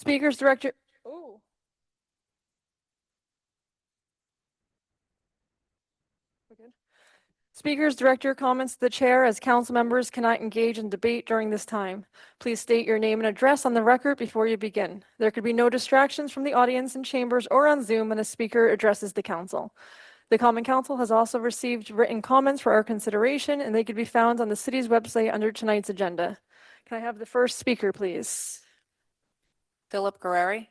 Speakers Director. Oh. We're good. Speakers direct your comments to the chair, as council members cannot engage in debate during this time. Please state your name and address on the record before you begin. There could be no distractions from the audience in chambers or on Zoom when a speaker addresses the council. The Common Council has also received written comments for our consideration, and they could be found on the city's website under tonight's agenda. Can I have the first speaker, please? Philip Guerreri.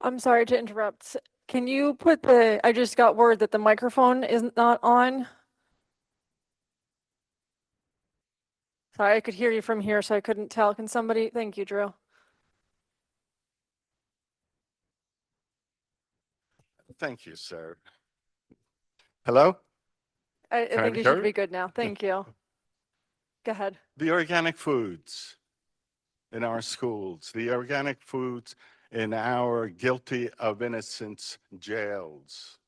I'm sorry to interrupt. Can you put I just got word that the microphone is not on. Sorry, I could hear you from here, so I couldn't tell. Can somebody, thank you, Drew. Thank you, sir. Hello? I Can I think be you should heard? be good now. Thank you. Go ahead. The organic foods in our schools, the organic foods in our guilty of innocence jails.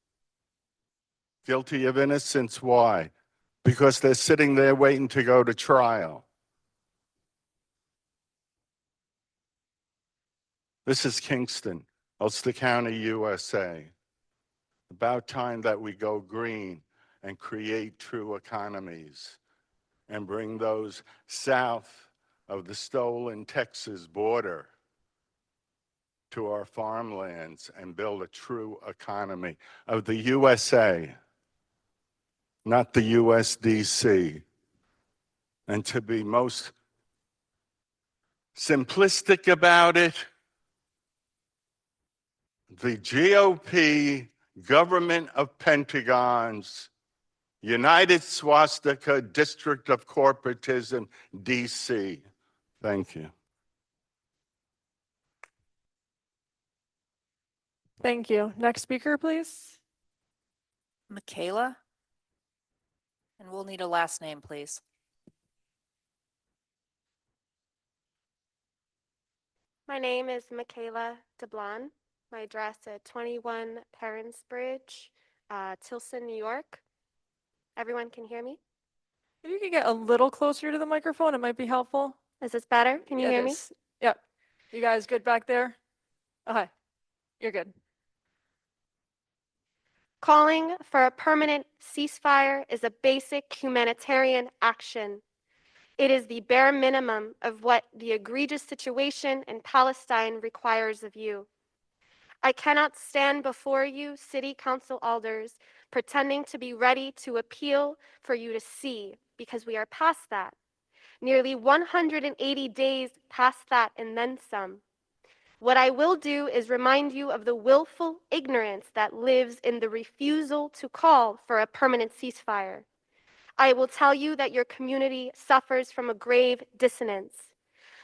Guilty of innocence, why? Because they're sitting there waiting to go to trial. This is Kingston, Ulster County, USA. About time that we go green and create true economies and bring those south of the stolen Texas border to our farmlands and build a true economy of the USA, not the USDC. And to be most simplistic about it, the GOP government of Pentagons, United Swastika District of Corporatism, DC. Thank you. Thank you. Next speaker, please. Michaela. And we'll need a last name, please. My name is Michaela DeBlon. My address at 21 Perrins Bridge, Tilson, New York. Everyone can hear me? If you could get a little closer to the microphone, it might be helpful. Is this better? Can you Yeah, hear it me? is. Yep. You guys good back there? Okay. You're good. Calling for a permanent ceasefire is a basic humanitarian action. It is the bare minimum of what the egregious situation in Palestine requires of you. I cannot stand before you, City Council alders, pretending to be ready to appeal for you to see, because we are past that. Nearly 180 days past that and then some. What I will do is remind you of the willful ignorance that lives in the refusal to call for a permanent ceasefire. I will tell you that your community suffers from a grave dissonance.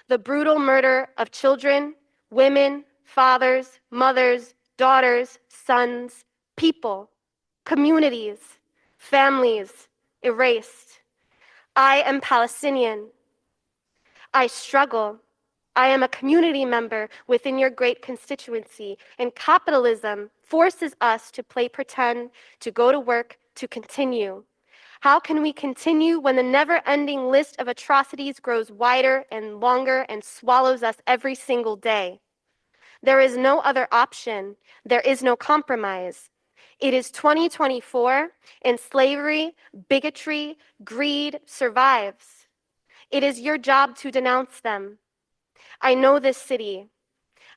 The brutal murder of children, women, fathers, mothers, daughters, sons, people, communities, families erased. I am Palestinian. I struggle. I am a community member within your great constituency, and capitalism forces us to play pretend, to go to work, to continue. How can we continue when the never-ending list of atrocities grows wider and longer and swallows us every single day? There is no other option. There is no compromise. It is 2024, and slavery, bigotry, greed survives. It is your job to denounce them. I know this city.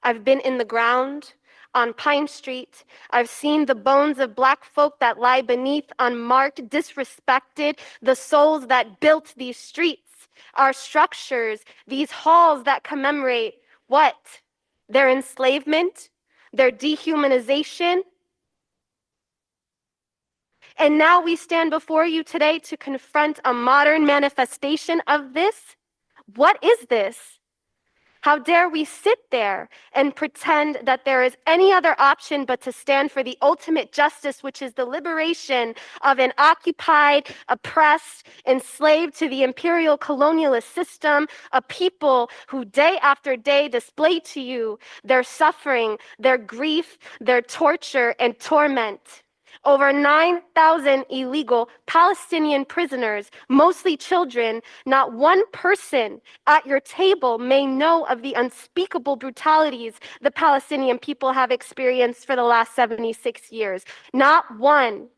I've been in the ground on Pine Street. I've seen the bones of Black folk that lie beneath, unmarked, disrespected, the souls that built these streets, our structures, these halls that commemorate what? Their enslavement, their dehumanization. And now we stand before you today to confront a modern manifestation of this. What is this? How dare we sit there and pretend that there is any other option but to stand for the ultimate justice, which is the liberation of an occupied, oppressed, enslaved to the imperial colonialist system, a people who day after day display to you their suffering, their grief, their torture and torment. Over 9,000 illegal Palestinian prisoners, mostly children, not one person at your table may know of the unspeakable brutalities the Palestinian people have experienced for the last 76 years. Not one.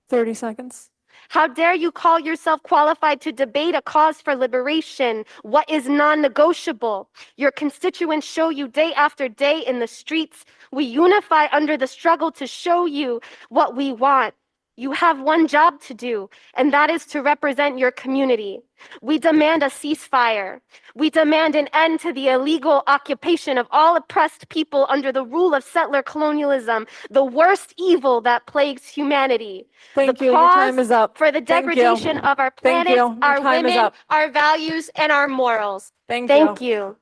30 seconds. How dare you call yourself qualified to debate a cause for liberation? What is non-negotiable? Your constituents show you day after day in the streets. We unify under the struggle to show you what we want. You have one job to do, and that is to represent your community. We demand a ceasefire. We demand an end to the illegal occupation of all oppressed people under the rule of settler colonialism, the worst evil that plagues humanity. Thank The you. Your time cause is up. For the Thank you. degradation of our Thank planet, you. Your our time is women, up. our values, and our morals. Thank Thank you. you.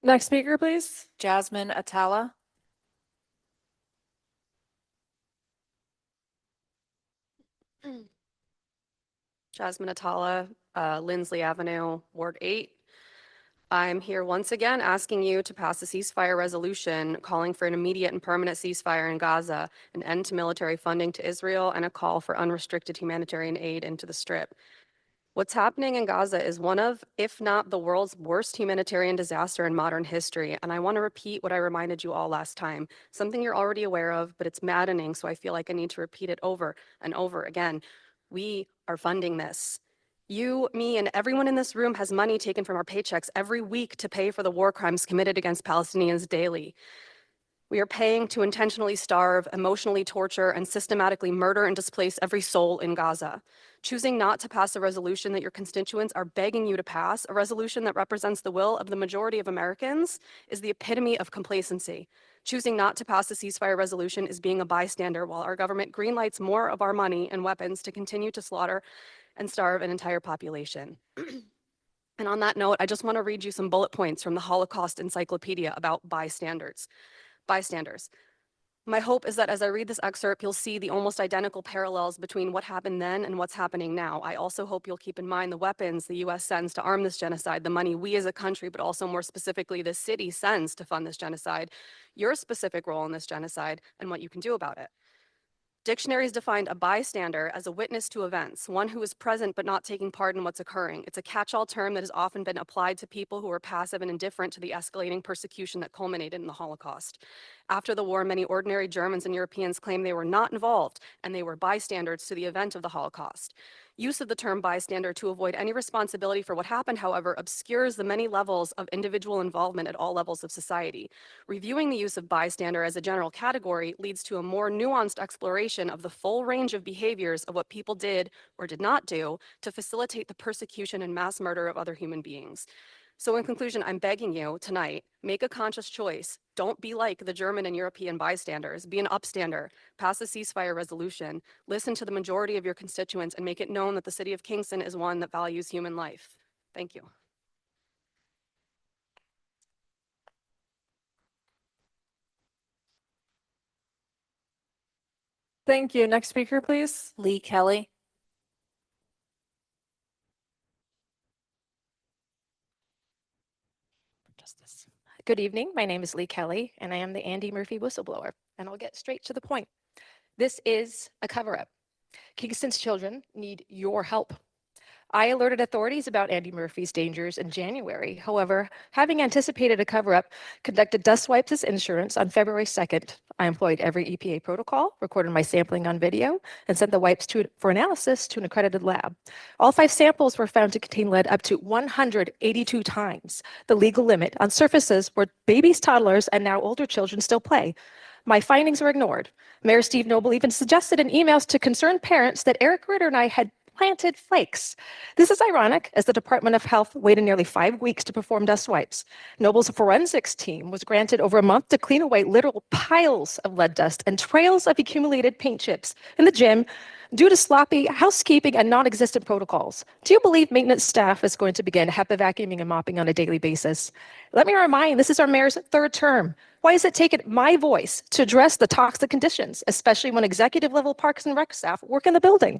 Next speaker, please. Jasmine Atala. Jasmine Atala, Lindsley Avenue, Ward 8. I'm here once again asking you to pass a ceasefire resolution calling for an immediate and permanent ceasefire in Gaza, an end to military funding to Israel, and a call for unrestricted humanitarian aid into the Strip. What's happening in Gaza is one of, if not the world's worst humanitarian disaster in modern history. And I want to repeat what I reminded you all last time, something you're already aware of, but it's maddening, so I feel like I need to repeat it over and over again. We are funding this. You, me, and everyone in this room has money taken from our paychecks every week to pay for the war crimes committed against Palestinians daily. We are paying to intentionally starve, emotionally torture, and systematically murder and displace every soul in Gaza. Choosing not to pass a resolution that your constituents are begging you to pass, a resolution that represents the will of the majority of Americans, is the epitome of complacency. Choosing not to pass a ceasefire resolution is being a bystander while our government greenlights more of our money and weapons to continue to slaughter and starve an entire population. And on that note, I just want to read you some bullet points from the Holocaust Encyclopedia about bystanders. My hope is that as I read this excerpt, you'll see the almost identical parallels between what happened then and what's happening now. I also hope you'll keep in mind the weapons the US sends to arm this genocide, the money we as a country, but also more specifically the city sends to fund this genocide, your specific role in this genocide, and what you can do about it. Dictionaries defined a bystander as a witness to events, one who is present but not taking part in what's occurring. It's a catch-all term that has often been applied to people who are passive and indifferent to the escalating persecution that culminated in the Holocaust. After the war, many ordinary Germans and Europeans claimed they were not involved and they were bystanders to the event of the Holocaust. Use of the term bystander to avoid any responsibility for what happened, however, obscures the many levels of individual involvement at all levels of society. Reviewing the use of bystander as a general category leads to a more nuanced exploration of the full range of behaviors of what people did or did not do to facilitate the persecution and mass murder of other human beings. So in conclusion, I'm begging you tonight, make a conscious choice. Don't be like the German and European bystanders. Be an upstander. Pass a ceasefire resolution. Listen to the majority of your constituents and make it known that the city of Kingston is one that values human life. Thank you. Thank you. Next speaker, please. Lee Kelly. Justice. Good evening. My name is Lee Kelly, and I am the Andy Murphy whistleblower. And I'll get straight to the point. This is a cover-up. Kingston's children need your help. I alerted authorities about Andy Murphy's dangers in January. However, having anticipated a cover-up, conducted dust wipes as insurance on February 2nd. I employed every EPA protocol, recorded my sampling on video, and sent the wipes for analysis to an accredited lab. All 5 samples were found to contain lead up to 182 times the legal limit on surfaces where babies, toddlers, and now older children still play. My findings were ignored. Mayor Steve Noble even suggested in emails to concerned parents that Eric Ritter and I had planted flakes. This is ironic, as the Department of Health waited nearly 5 weeks to perform dust wipes. Noble's forensics team was granted over a month to clean away literal piles of lead dust and trails of accumulated paint chips in the gym due to sloppy housekeeping and non-existent protocols. Do you believe maintenance staff is going to begin HEPA vacuuming and mopping on a daily basis? Let me remind, this is our mayor's 3rd term. Why has it taken my voice to address the toxic conditions, especially when executive level Parks and Rec staff work in the building?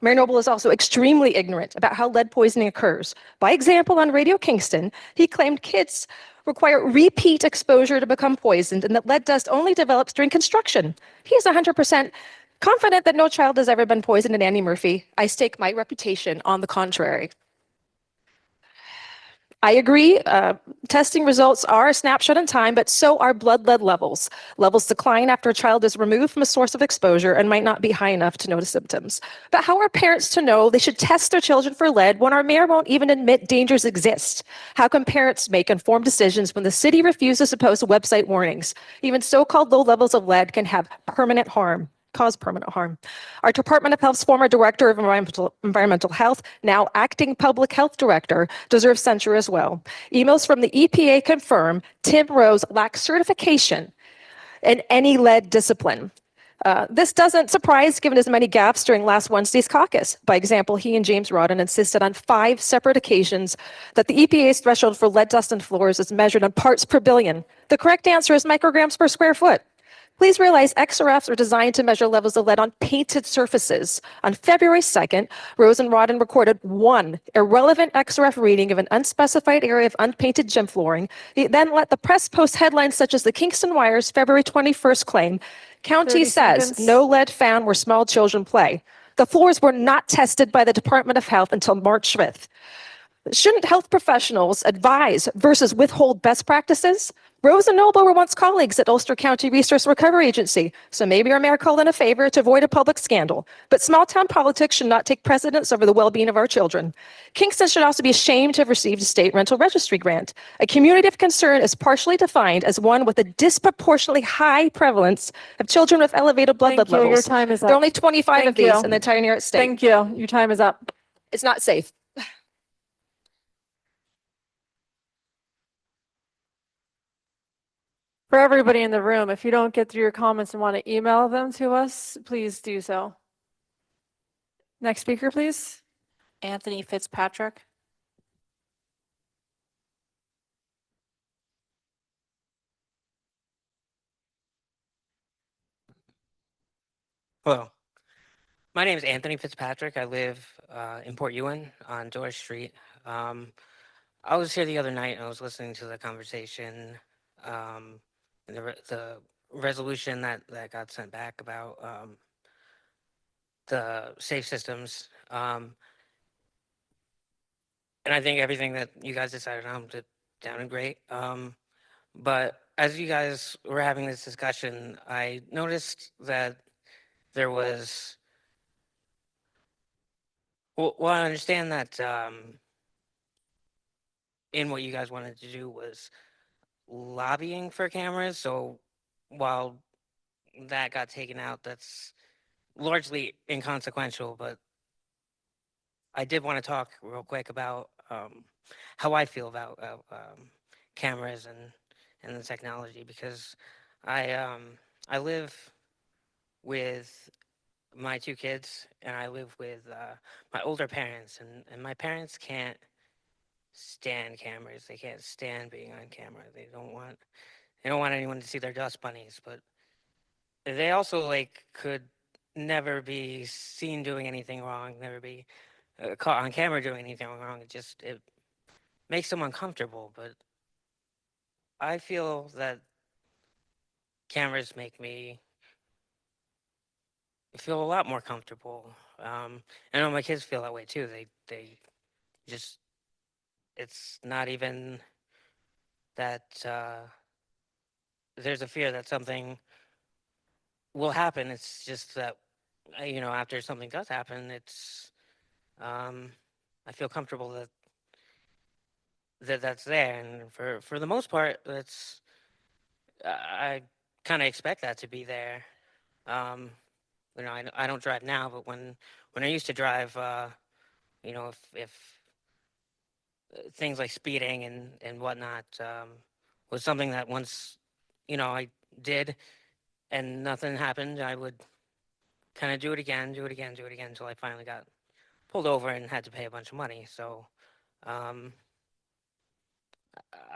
Mayor Noble is also extremely ignorant about how lead poisoning occurs. By example, on Radio Kingston, he claimed kids require repeat exposure to become poisoned and that lead dust only develops during construction. He is 100% confident that no child has ever been poisoned in Andy Murphy. I stake my reputation on the contrary. I agree, testing results are a snapshot in time, but so are blood lead levels. Levels decline after a child is removed from a source of exposure and might not be high enough to notice symptoms. But how are parents to know they should test their children for lead when our mayor won't even admit dangers exist? How can parents make informed decisions when the city refuses to post website warnings? Even so-called low levels of lead can have cause permanent harm. Our Department of Health's former Director of Environmental Health, now acting Public Health Director, deserves censure as well. Emails from the EPA confirm Tim Rose lacks certification in any lead discipline. This doesn't surprise given his many gaffes during last Wednesday's caucus. By example, he and James Rodden insisted on 5 separate occasions that the EPA's threshold for lead dust in floors is measured in parts per billion. The correct answer is micrograms per square foot. Please realize XRFs are designed to measure levels of lead on painted surfaces. On February 2nd, Rose and Rodden recorded 1 irrelevant XRF reading of an unspecified area of unpainted gym flooring. They then let the press post headlines such as the Kingston Wire's February 21st claim, "County 30 says seconds. no lead found where small children play." The floors were not tested by the Department of Health until March 5th. Shouldn't health professionals advise versus withhold best practices? Rose and Noble were once colleagues at Ulster County Resource Recovery Agency, so maybe our mayor called in a favor to avoid a public scandal. But small-town politics should not take precedence over the well-being of our children. Kingston should also be ashamed to have received a state rental registry grant. A community of concern is partially defined as one with a disproportionately high prevalence of children with elevated blood lead Thank you. Your levels. time is There are up. only 25 of Thank these you. in the entire New York State. Thank you. Your time is up. It's not safe. For everybody in the room, if you don't get through your comments and want to email them to us, please do so. Next speaker, please. Anthony Fitzpatrick. Hello. My name is Anthony Fitzpatrick. I live in Port Ewan on George Street. I was here the other night and I was listening to the conversation, and the resolution that got sent back about the safe systems. And I think everything that you guys decided on sounded great. But as you guys were having this discussion, I noticed that there was, well, I understand that in what you guys wanted to do was lobbying for cameras. So while that got taken out, that's largely inconsequential. But I did want to talk real quick about how I feel about cameras and the technology, because I live with my 2 kids and I live with my older parents, and my parents can't stand cameras. They can't stand being on camera. They don't want anyone to see their dust bunnies, but they also could never be seen doing anything wrong, never be caught on camera doing anything wrong. It makes them uncomfortable. But I feel that cameras make me feel a lot more comfortable. I know my kids feel that way too. They just, it's not even that there's a fear that something will happen. It's just that, after something does happen, I feel comfortable that's there. And for the most part, I kind of expect that to be there. Um, I don't drive now, but when I used to drive, if things like speeding and whatnot was something that once, I did and nothing happened, I would kind of do it again, do it again, do it again until I finally got pulled over and had to pay a bunch of money. So um,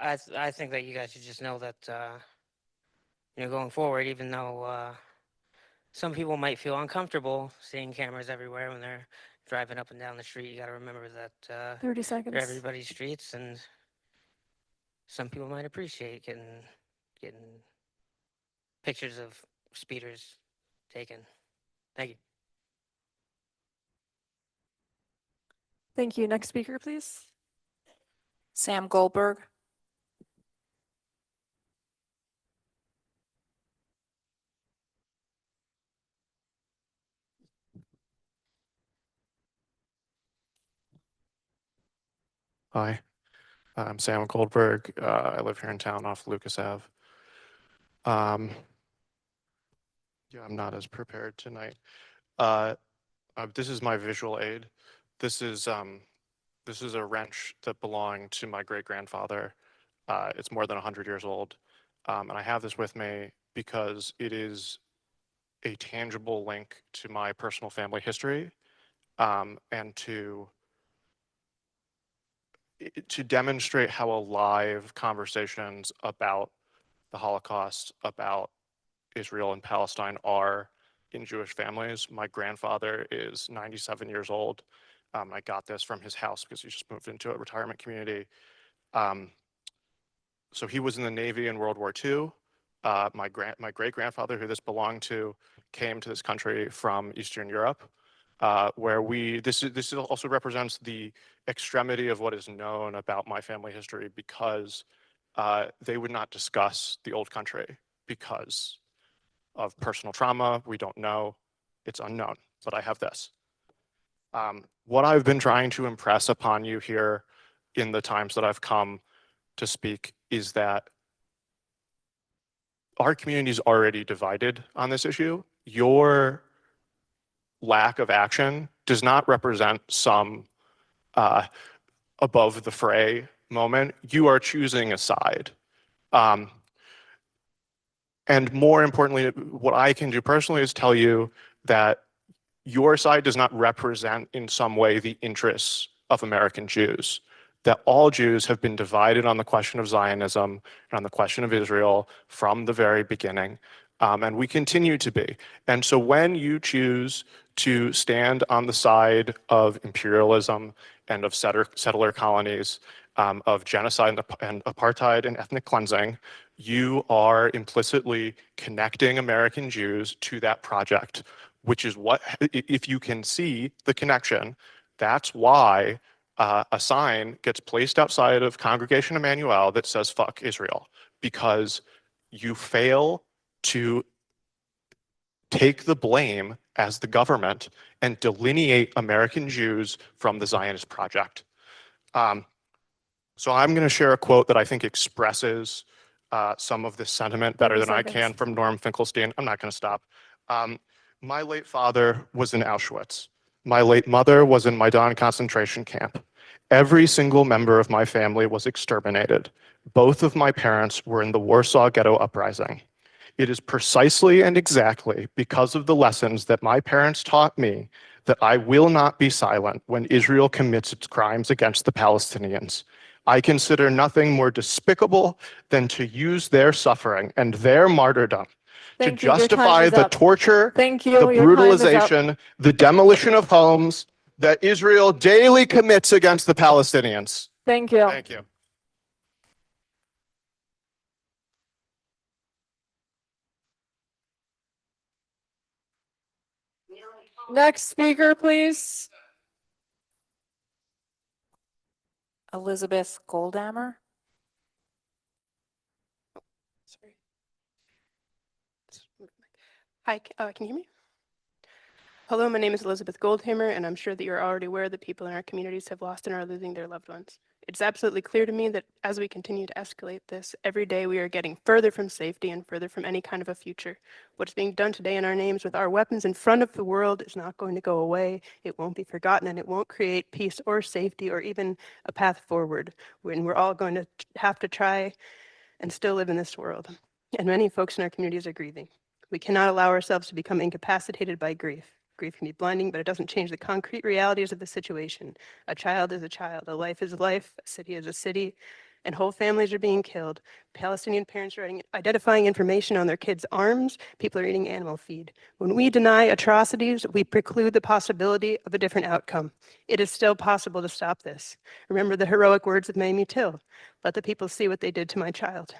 I think that you guys should just know that going forward, even though some people might feel uncomfortable seeing cameras everywhere when they're driving up and down the street, you got to remember that 30 they're seconds. everybody's streets, and some people might appreciate getting pictures of speeders taken. Thank you. Thank you. Next speaker, please. Sam Goldberg. Hi, I'm Sam Goldberg. I live here in town off Lucas Ave. Yeah, I'm not as prepared tonight. This is my visual aid. This is a wrench that belonged to my great grandfather. It's more than 100 years old, and I have this with me because it is a tangible link to my personal family history, and to demonstrate how alive conversations about the Holocaust, about Israel and Palestine are in Jewish families. My grandfather is 97 years old. I got this from his house because he just moved into a retirement community. So he was in the Navy in World War II. My great grandfather, who this belonged to, came to this country from Eastern Europe, where this also represents the extremity of what is known about my family history, because they would not discuss the old country because of personal trauma. We don't know. It's unknown, but I have this. What I've been trying to impress upon you here in the times that I've come to speak is that our community is already divided on this issue. Your lack of action does not represent some above the fray moment. You are choosing a side. And more importantly, what I can do personally is tell you that your side does not represent in some way the interests of American Jews, that all Jews have been divided on the question of Zionism and on the question of Israel from the very beginning, and we continue to be. And so when you choose to stand on the side of imperialism and of settler colonies, of genocide and apartheid and ethnic cleansing, you are implicitly connecting American Jews to that project, which is what, if you can see the connection, that's why a sign gets placed outside of Congregation Emmanuel that says "fuck Israel," because you fail to take the blame as the government and delineate American Jews from the Zionist project. So I'm going to share a quote that I think expresses some of this sentiment better 30 than I can seconds. from Norm Finkelstein. I'm not going to stop. My late father was in Auschwitz. My late mother was in Maidan concentration camp. Every single member of my family was exterminated. Both of my parents were in the Warsaw Ghetto Uprising. It is precisely and exactly because of the lessons that my parents taught me that I will not be silent when Israel commits its crimes against the Palestinians. I consider nothing more despicable than to use their suffering and their martyrdom Thank to you. Your time justify is the up. torture, Thank you. the Your time is up. brutalization, the demolition of homes that Israel daily commits against the Palestinians. Thank you. Thank you. Next speaker, please. Elizabeth Goldhammer. Sorry. Hi, can you hear me? Hello, my name is Elizabeth Goldhammer, and I'm sure that you're already aware that people in our communities have lost and are losing their loved ones. It's absolutely clear to me that as we continue to escalate this, every day we are getting further from safety and further from any kind of a future. What's being done today in our names with our weapons in front of the world is not going to go away. It won't be forgotten, and it won't create peace or safety or even a path forward when we're all going to have to try and still live in this world. And many folks in our communities are grieving. We cannot allow ourselves to become incapacitated by grief. Grief can be blinding, but it doesn't change the concrete realities of the situation. A child is a child, a life is a life, a city is a city, and whole families are being killed. Palestinian parents are identifying information on their kids' arms. People are eating animal feed. When we deny atrocities, we preclude the possibility of a different outcome. It is still possible to stop this. Remember the heroic words of Mamie Till. Let the people see what they did to my child.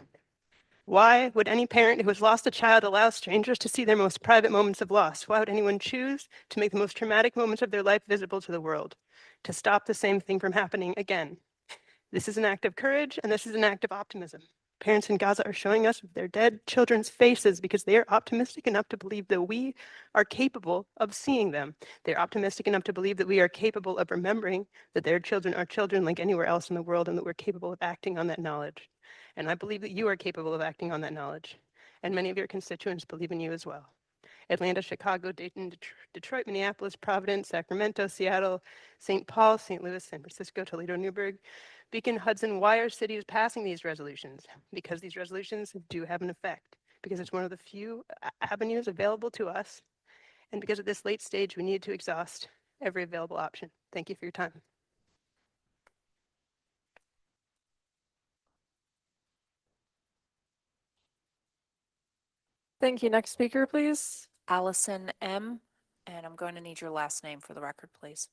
Why would any parent who has lost a child allow strangers to see their most private moments of loss? Why would anyone choose to make the most traumatic moments of their life visible to the world? To stop the same thing from happening again. This is an act of courage, and this is an act of optimism. Parents in Gaza are showing us their dead children's faces because they are optimistic enough to believe that we are capable of seeing them. They're optimistic enough to believe that we are capable of remembering that their children are children like anywhere else in the world, and that we're capable of acting on that knowledge. And I believe that you are capable of acting on that knowledge. And many of your constituents believe in you as well. Atlanta, Chicago, Dayton, Detroit, Minneapolis, Providence, Sacramento, Seattle, St. Paul, St. Louis, San Francisco, Toledo, Newburgh, Beacon, Hudson. Why are cities passing these resolutions? Because these resolutions do have an effect, because it's one of the few avenues available to us. And because at this late stage, we need to exhaust every available option. Thank you for your time. Thank you. Next speaker, please. Allison M. And I'm going to need your last name for the record, please.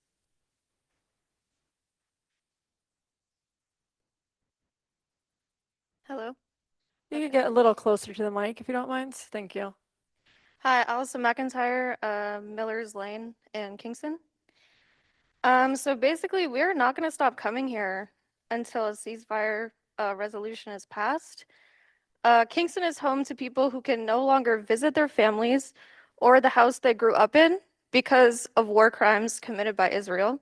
Hello. You can get a little closer to the mic if you don't mind. Thank you. Hi, Allison McIntyre, Miller's Lane in Kingston. So basically, we're not going to stop coming here until a ceasefire resolution is passed. Kingston is home to people who can no longer visit their families or the house they grew up in because of war crimes committed by Israel.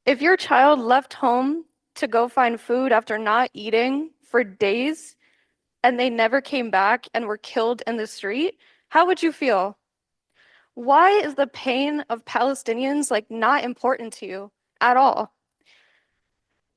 If your child left home to go find food after not eating for days and they never came back and were killed in the street, how would you feel? Why is the pain of Palestinians like not important to you at all?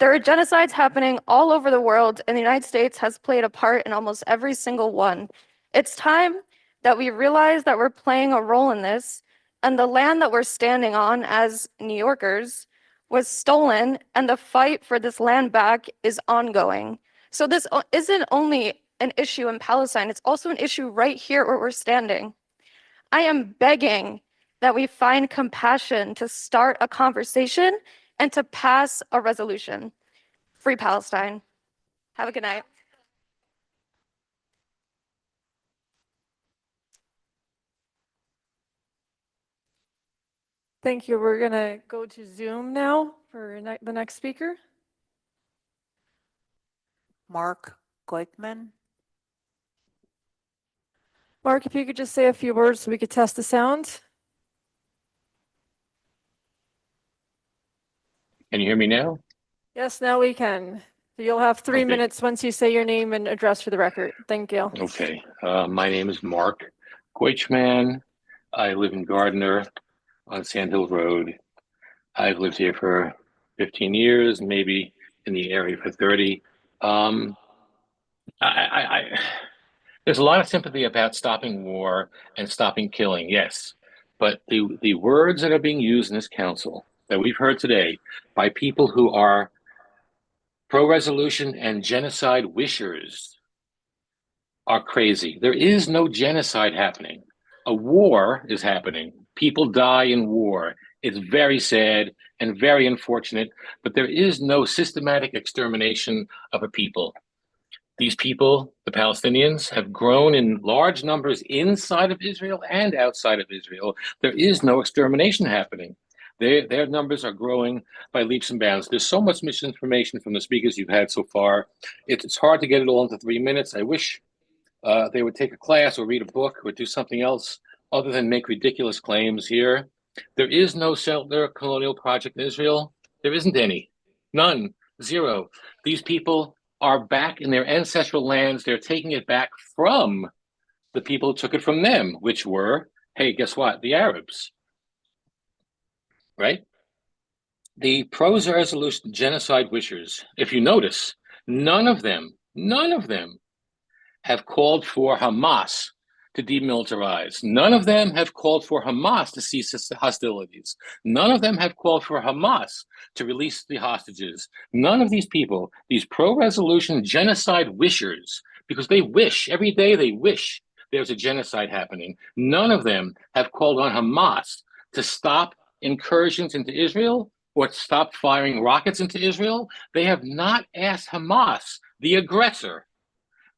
There are genocides happening all over the world, and the United States has played a part in almost every single one. It's time that we realize that we're playing a role in this, and the land that we're standing on as New Yorkers was stolen, and the fight for this land back is ongoing. So this isn't only an issue in Palestine, it's also an issue right here where we're standing. I am begging that we find compassion to start a conversation and to pass a resolution. Free Palestine. Have a good night. Thank you. We're going to go to Zoom now for the next speaker. Mark Goikman. Mark, if you could just say a few words so we could test the sound. Can you hear me now? Yes, now we can. So you'll have 3 Okay. minutes once you say your name and address for the record. Thank you. Okay. My name is Mark Goichman. I live in Gardner on Sand Hill Road. I've lived here for 15 years, maybe in the area for 30. There's a lot of sympathy about stopping war and stopping killing, yes. But the words that are being used in this council that we've heard today by people who are pro-resolution and genocide wishers are crazy. There is no genocide happening. A war is happening. People die in war. It's very sad and very unfortunate, but there is no systematic extermination of a people. These people, the Palestinians, have grown in large numbers inside of Israel and outside of Israel. There is no extermination happening. Their numbers are growing by leaps and bounds. There's so much misinformation from the speakers you've had so far. It's hard to get it all into 3 minutes. I wish they would take a class or read a book or do something else other than make ridiculous claims here. There is no settler colonial project in Israel. There isn't any. None. Zero. These people are back in their ancestral lands. They're taking it back from the people who took it from them, which were, hey, guess what? The Arabs. Right? The pro-resolution genocide wishers, if you notice, none of them have called for Hamas to demilitarize. None of them have called for Hamas to cease hostilities. None of them have called for Hamas to release the hostages. None of these people, these pro-resolution genocide wishers, because they wish, every day they wish there's a genocide happening. None of them have called on Hamas to stop incursions into Israel or to stop firing rockets into Israel. They have not asked Hamas, the aggressor,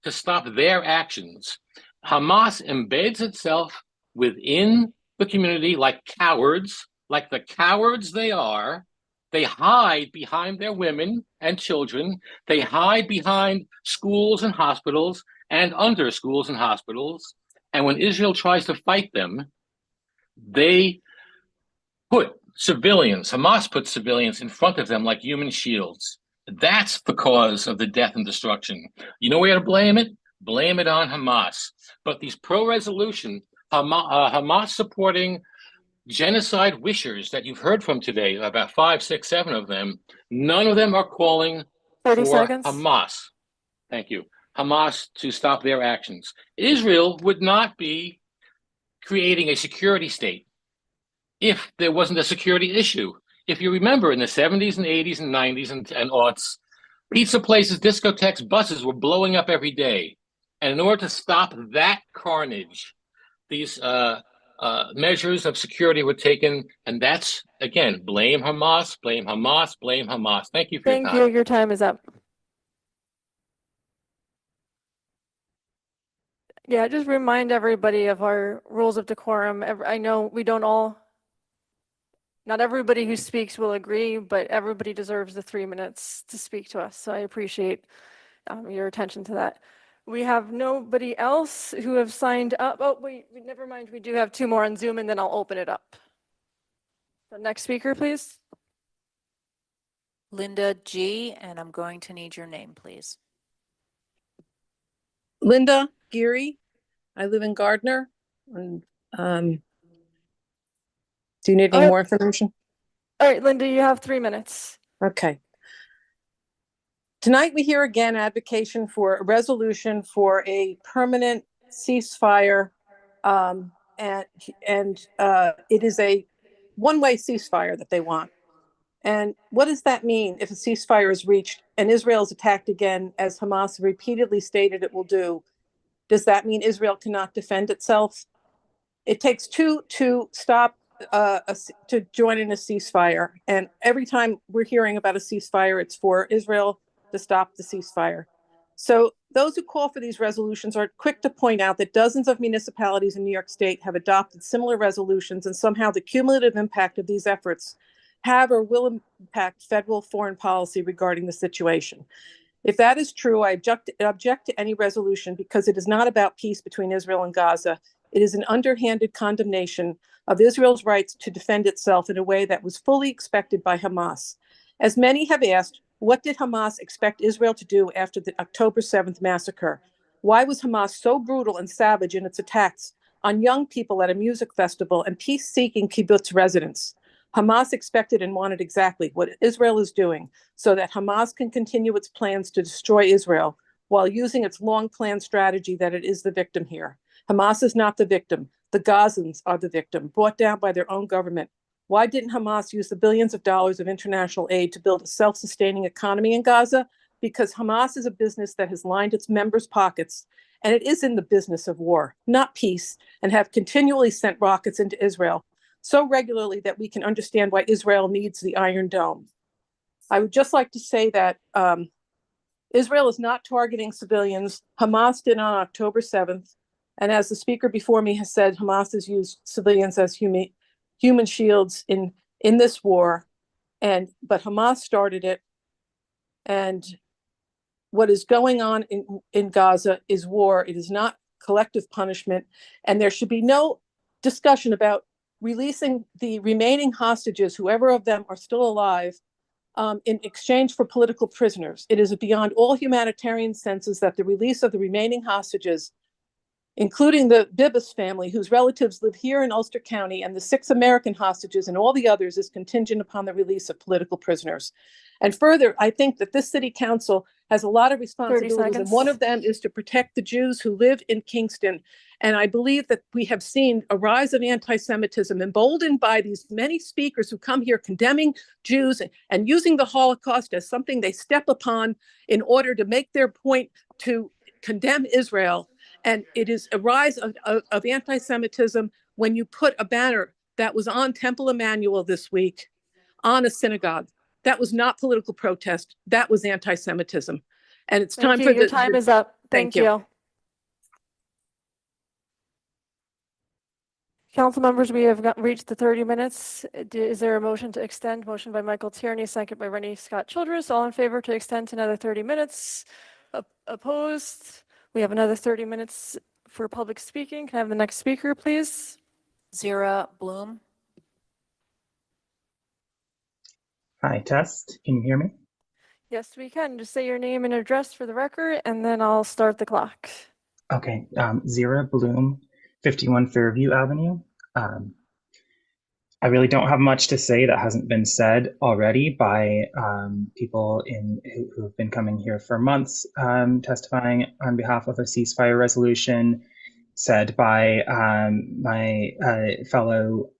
to stop their actions. Hamas embeds itself within the community like cowards, like the cowards they are. They hide behind their women and children. They hide behind schools and hospitals and under schools and hospitals. And when Israel tries to fight them, they put civilians, Hamas puts civilians in front of them like human shields. That's the cause of the death and destruction. You know where to blame it? Blame it on Hamas. But these pro-resolution, Hamas supporting genocide wishers that you've heard from today, about 5, 6, 7 of them, none of them are calling 30 for seconds. Hamas. Thank you. Hamas to stop their actions. Israel would not be creating a security state if there wasn't a security issue. If you remember, in the 70s and 80s and 90s and aughts, pizza places, discotheques, buses were blowing up every day. And in order to stop that carnage, these measures of security were taken. And that's, again, blame Hamas, blame Hamas, blame Hamas. Thank you for your time. Thank you. Your time is up. Yeah, just remind everybody of our rules of decorum. I know we don't all, not everybody who speaks will agree, but everybody deserves the 3 minutes to speak to us. So I appreciate your attention to that. We have nobody else who have signed up. Oh, wait, never mind. We do have 2 more on Zoom, and then I'll open it up. The next speaker, please. Linda G, and I'm going to need your name, please. Linda Geary. I live in Gardner. And, do you need any more information? All right, Linda, you have 3 minutes. Okay. Tonight we hear again advocation for a resolution for a permanent ceasefire, and it is a one-way ceasefire that they want. And what does that mean if a ceasefire is reached and Israel is attacked again, as Hamas repeatedly stated it will do? Does that mean Israel cannot defend itself? It takes 2 to stop to join in a ceasefire. And every time we're hearing about a ceasefire, it's for Israel to stop the ceasefire. So those who call for these resolutions are quick to point out that dozens of municipalities in New York State have adopted similar resolutions, and somehow the cumulative impact of these efforts have or will impact federal foreign policy regarding the situation. If that is true, I object to any resolution because it is not about peace between Israel and Gaza. It is an underhanded condemnation of Israel's rights to defend itself in a way that was fully expected by Hamas. As many have asked, what did Hamas expect Israel to do after the October 7th massacre? Why was Hamas so brutal and savage in its attacks on young people at a music festival and peace-seeking kibbutz residents? Hamas expected and wanted exactly what Israel is doing so that Hamas can continue its plans to destroy Israel while using its long-planned strategy that it is the victim here. Hamas is not the victim. The Gazans are the victim, brought down by their own government. Why didn't Hamas use the billions of dollars of international aid to build a self-sustaining economy in Gaza? Because Hamas is a business that has lined its members' pockets, and it is in the business of war, not peace, and have continually sent rockets into Israel so regularly that we can understand why Israel needs the Iron Dome. I would just like to say that Israel is not targeting civilians. Hamas did on October 7th. And as the speaker before me has said, Hamas has used civilians as human shields in this war. But Hamas started it. And what is going on in Gaza is war. It is not collective punishment. And there should be no discussion about releasing the remaining hostages, whoever of them are still alive, in exchange for political prisoners. It is beyond all humanitarian senses that the release of the remaining hostages, including the Bibas family, whose relatives live here in Ulster County, and the 6 American hostages and all the others, is contingent upon the release of political prisoners. And further, I think that this city council has a lot of responsibilities, and one of them is to protect the Jews who live in Kingston. And I believe that we have seen a rise of anti-Semitism emboldened by these many speakers who come here condemning Jews and using the Holocaust as something they step upon in order to make their point to condemn Israel. And it is a rise of anti-Semitism when you put a banner that was on Temple Emmanuel this week on a synagogue. That was not political protest. That was anti-Semitism. And it's time for Your time is up. Thank you. Council members, we have reached the 30 minutes. Is there a motion to extend? Motion by Michael Tierney, second by Rennie Scott Childress. All in favor to extend to another 30 minutes? Opposed? We have another 30 minutes for public speaking. Can I have the next speaker, please? Zira Bloom. Hi, test. Can you hear me? Yes, we can. Just say your name and address for the record, and then I'll start the clock. Okay, Zira Bloom, 51 Fairview Avenue. I really don't have much to say that hasn't been said already by people who have been coming here for months, testifying on behalf of a ceasefire resolution, said by my fellow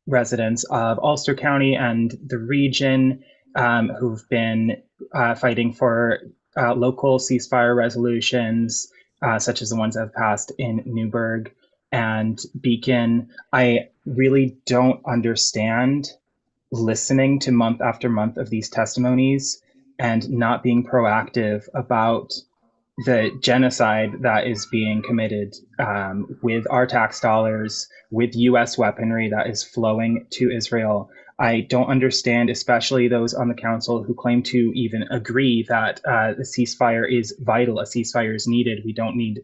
residents of Ulster County and the region who've been fighting for local ceasefire resolutions, such as the ones that have passed in Newburgh and Beacon. I really don't understand listening to month after month of these testimonies and not being proactive about the genocide that is being committed with our tax dollars, with US weaponry that is flowing to Israel. I don't understand, especially those on the council who claim to even agree that the ceasefire is vital, a ceasefire is needed. We don't need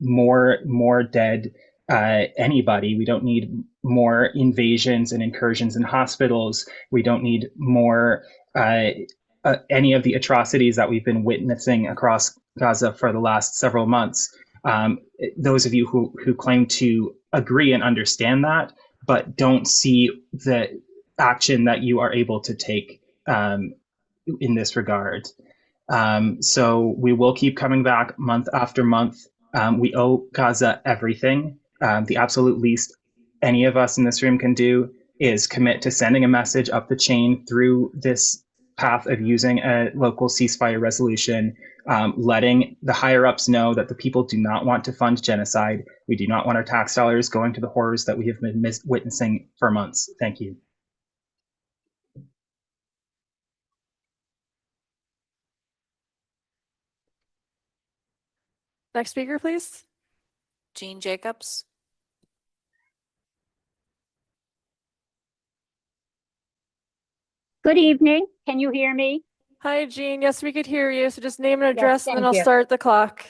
more dead anybody. We don't need more invasions and incursions in hospitals. We don't need more any of the atrocities that we've been witnessing across Gaza for the last several months. Those of you who claim to agree and understand that, but don't see the action that you are able to take in this regard. So we will keep coming back month after month. We owe Gaza everything. The absolute least any of us in this room can do is commit to sending a message up the chain through this path of using a local ceasefire resolution, letting the higher ups know that the people do not want to fund genocide. We do not want our tax dollars going to the horrors that we have been witnessing for months. Thank you. Next speaker, please. Jean Jacobs. Good evening. Can you hear me? Hi, Jean. Yes, we could hear you. So just name and address, Yes, and then I'll thank you. start the clock.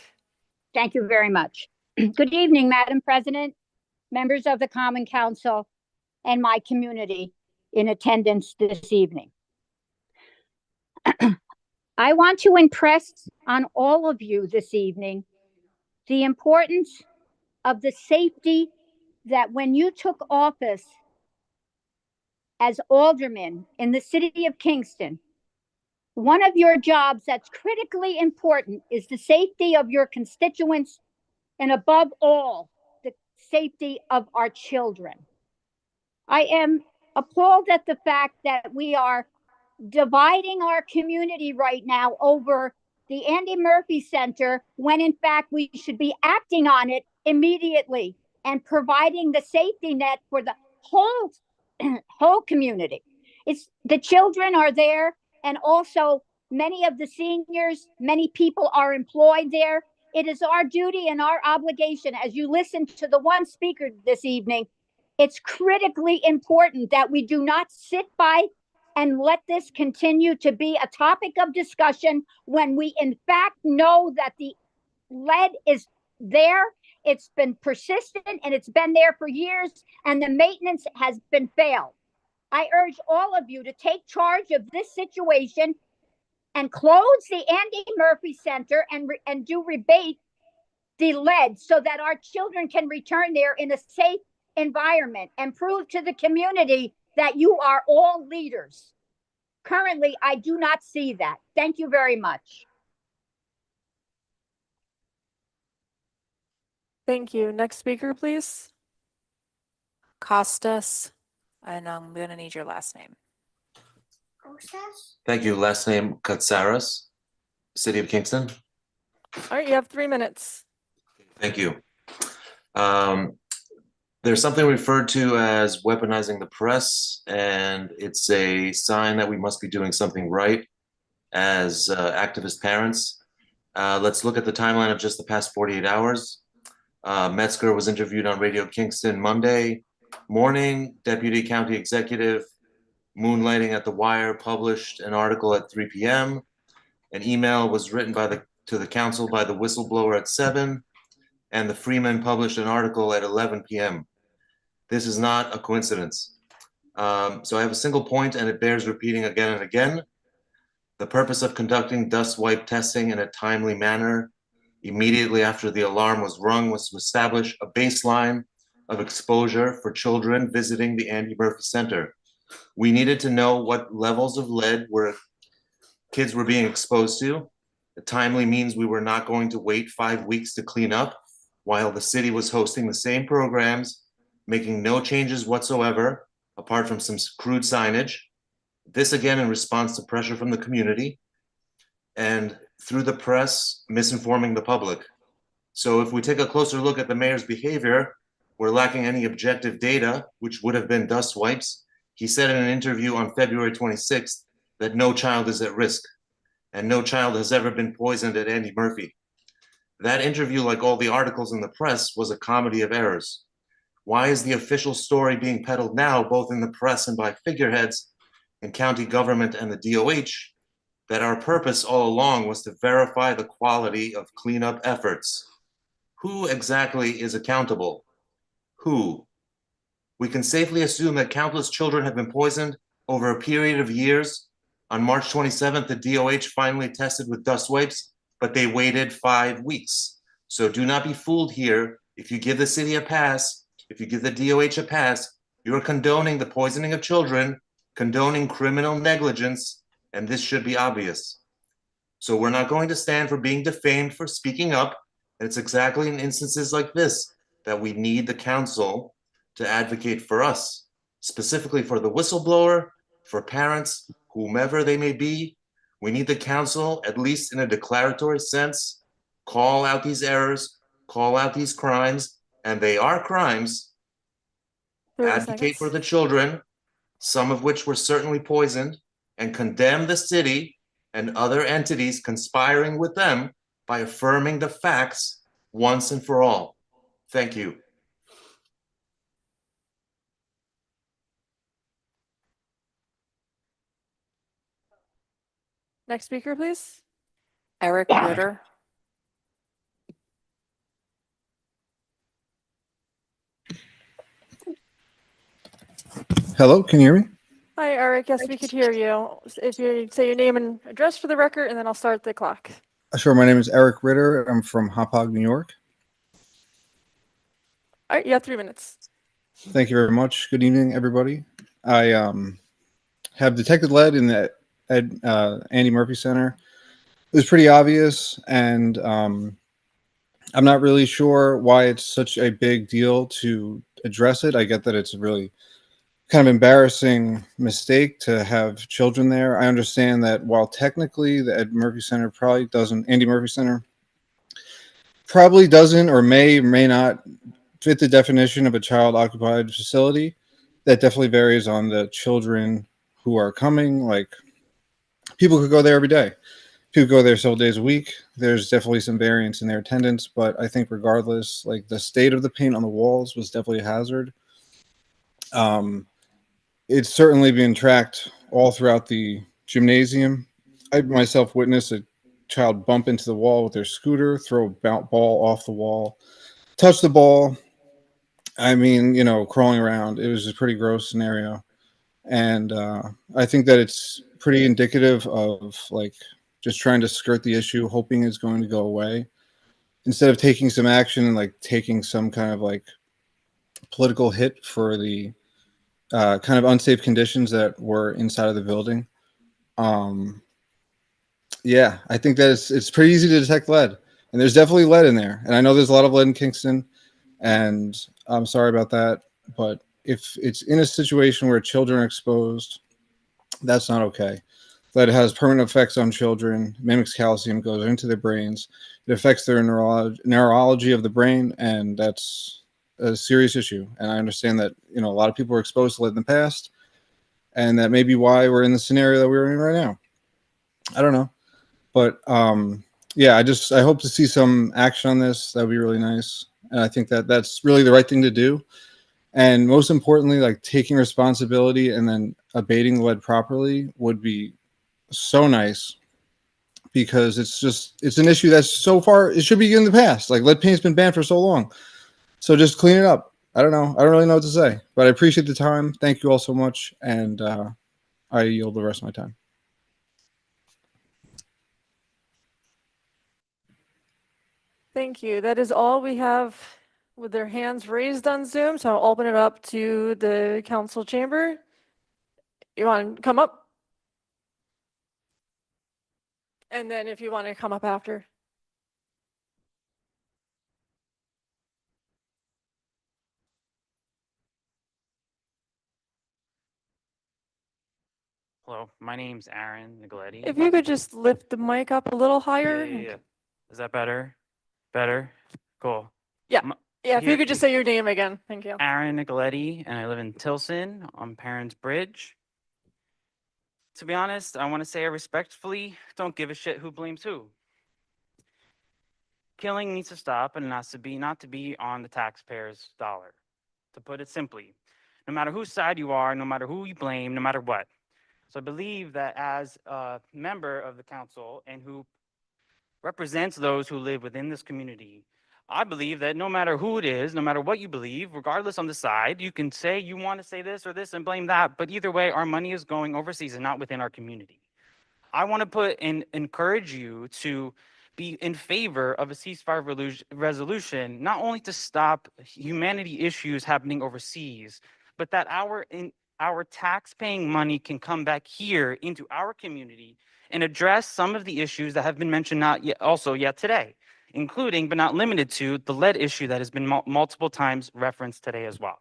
Thank you very much. Good evening, Madam President, members of the Common Council, and my community in attendance this evening. I want to impress on all of you this evening the importance of the safety that when you took office as alderman in the city of Kingston, one of your jobs that's critically important is the safety of your constituents and above all, the safety of our children. I am appalled at the fact that we are dividing our community right now over the Andy Murphy Center when in fact we should be acting on it immediately and providing the safety net for the whole community. It's the children are there, and also Many of the seniors, many people are employed there. It is our duty and our obligation, as you listen to the one speaker this evening, it's critically important that we do not sit by and let this continue to be a topic of discussion when we in fact know that the lead is there. It's been persistent and it's been there for years, and the maintenance has been failed. I urge all of you to take charge of this situation and close the Andy Murphy Center and do rebate the lead so that our children can return there in a safe environment and prove to the community that you are all leaders. Currently, I do not see that. Thank you very much. Thank you. Next speaker, please. Costas, and I'm going to need your last name. Thank you. Last name Katsaras, City of Kingston. All right, you have 3 minutes. Thank you. There's something referred to as weaponizing the press, and it's a sign that we must be doing something right as activist parents. Let's look at the timeline of just the past 48 hours. Metzger was interviewed on Radio Kingston Monday morning. Deputy County Executive Moonlighting at the Wire published an article at 3 p.m. An email was written to the council by the whistleblower at 7, and the Freeman published an article at 11 p.m. This is not a coincidence. So I have a single point, and it bears repeating again and again. The purpose of conducting dust wipe testing in a timely manner immediately after the alarm was rung was to establish a baseline of exposure for children visiting the Andy Murphy Center. We needed to know what levels of lead kids were being exposed to. The timely means we were not going to wait 5 weeks to clean up while the city was hosting the same programs, making no changes whatsoever, apart from some crude signage. This again in response to pressure from the community and through the press misinforming the public. So if we take a closer look at the mayor's behavior, we're lacking any objective data, which would have been dust wipes. He said in an interview on February 26th that no child is at risk and no child has ever been poisoned at Andy Murphy. That interview, like all the articles in the press, was a comedy of errors. Why is the official story being peddled now, both in the press and by figureheads in county government and the DOH, that our purpose all along was to verify the quality of cleanup efforts? Who exactly is accountable? Who? We can safely assume that countless children have been poisoned over a period of years. On March 27th, the DOH finally tested with dust wipes, but they waited 5 weeks. So do not be fooled here. If you give the city a pass, if you give the DOH a pass, you're condoning the poisoning of children, condoning criminal negligence, and this should be obvious. So we're not going to stand for being defamed for speaking up. And it's exactly in instances like this that we need the council to advocate for us, specifically for the whistleblower, for parents, whomever they may be. We need the council, at least in a declaratory sense, call out these errors, call out these crimes, and they are crimes. Advocate for the children, some of which were certainly poisoned, and condemn the city and other entities conspiring with them by affirming the facts once and for all. Thank you. Next speaker, please. Eric Ritter. Hello, can you hear me? Hi, Eric. Yes, we could hear you. If you say your name and address for the record, and then I'll start the clock. Sure, my name is Eric Ritter. I'm from Hauppauge, New York. All right, you have 3 minutes. Thank you very much. Good evening, everybody. I have detected lead in the Andy Murphy Center. It was pretty obvious, and I'm not really sure why it's such a big deal to address it. I get that it's a really kind of embarrassing mistake to have children there. I understand that while technically the Andy Murphy Center probably doesn't or may not fit the definition of a child-occupied facility, that definitely varies on the children who are coming. Like, people could go there every day. People go there several days a week. There's definitely some variance in their attendance, but I think regardless, like the state of the paint on the walls was definitely a hazard. It's certainly being tracked all throughout the gymnasium. I myself witnessed a child bump into the wall with their scooter, throw a ball off the wall, touch the ball. I mean, you know, crawling around. It was a pretty gross scenario. And I think that it's pretty indicative of like just trying to skirt the issue, hoping it's going to go away, instead of taking some action and like taking some kind of like political hit for the kind of unsafe conditions that were inside of the building. Yeah, I think that it's pretty easy to detect lead, and there's definitely lead in there. And I know there's a lot of lead in Kingston, and I'm sorry about that. But if it's in a situation where children are exposed, that's not okay. Lead has permanent effects on children, mimics calcium, goes into their brains. It affects their neurology of the brain, and that's a serious issue. And I understand that, you know, a lot of people were exposed to lead in the past, and that may be why we're in the scenario that we're in right now. I don't know. But yeah, I hope to see some action on this. That would be really nice. And I think that that's really the right thing to do. And most importantly, like taking responsibility and then abating the lead properly would be so nice, because it's an issue that's so far, it should be in the past. Like lead paint's been banned for so long. So just clean it up. I don't know. I don't really know what to say, but I appreciate the time. Thank you all so much. And I yield the rest of my time. Thank you. That is all we have with their hands raised on Zoom. So I'll open it up to the council chamber. You want to come up? And then if you want to come up after. Hello, my name's Aaron Nicoletti. If you could just lift the mic up a little higher. Yeah. Is that better? Better? Cool. Yeah. M- Yeah, if you here- could just say your name again. Thank you. Aaron Nicoletti, and I live in Tilson on Perrins Bridge. To be honest, I want to say I respectfully don't give a shit who blames who. Killing needs to stop, and not to be on the taxpayer's dollar. To put it simply, no matter whose side you are, no matter who you blame, no matter what. So I believe that as a member of the council and who represents those who live within this community, I believe that no matter who it is, no matter what you believe, regardless on the side, you can say you want to say this or this and blame that, but either way, our money is going overseas and not within our community. I want to put and encourage you to be in favor of a ceasefire resolution, not only to stop humanity issues happening overseas, but that our tax-paying money can come back here into our community and address some of the issues that have been mentioned yet today, including but not limited to the lead issue that has been multiple times referenced today as well.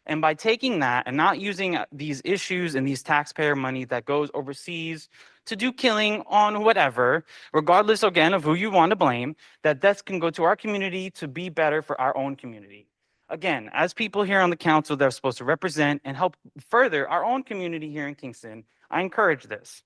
And by taking that and not using these issues and these taxpayer money that goes overseas to do killing on whatever, regardless again of who you want to blame, that can go to our community to be better for our own community. Again, as people here on the council that are supposed to represent and help further our own community here in Kingston, I encourage this.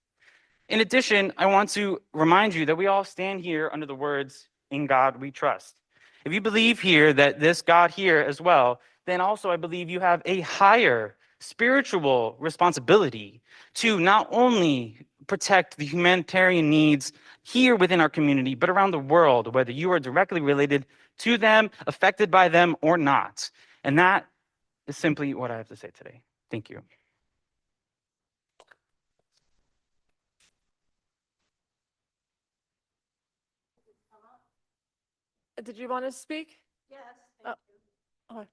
In addition, I want to remind you that we all stand here under the words, "In God we trust." If you believe here that this God here as well, then also I believe you have a higher spiritual responsibility to not only protect the humanitarian needs here within our community, but around the world, whether you are directly related to them, affected by them, or not. And that is simply what I have to say today. Thank you. Did you want to speak? Yes. Oh, okay.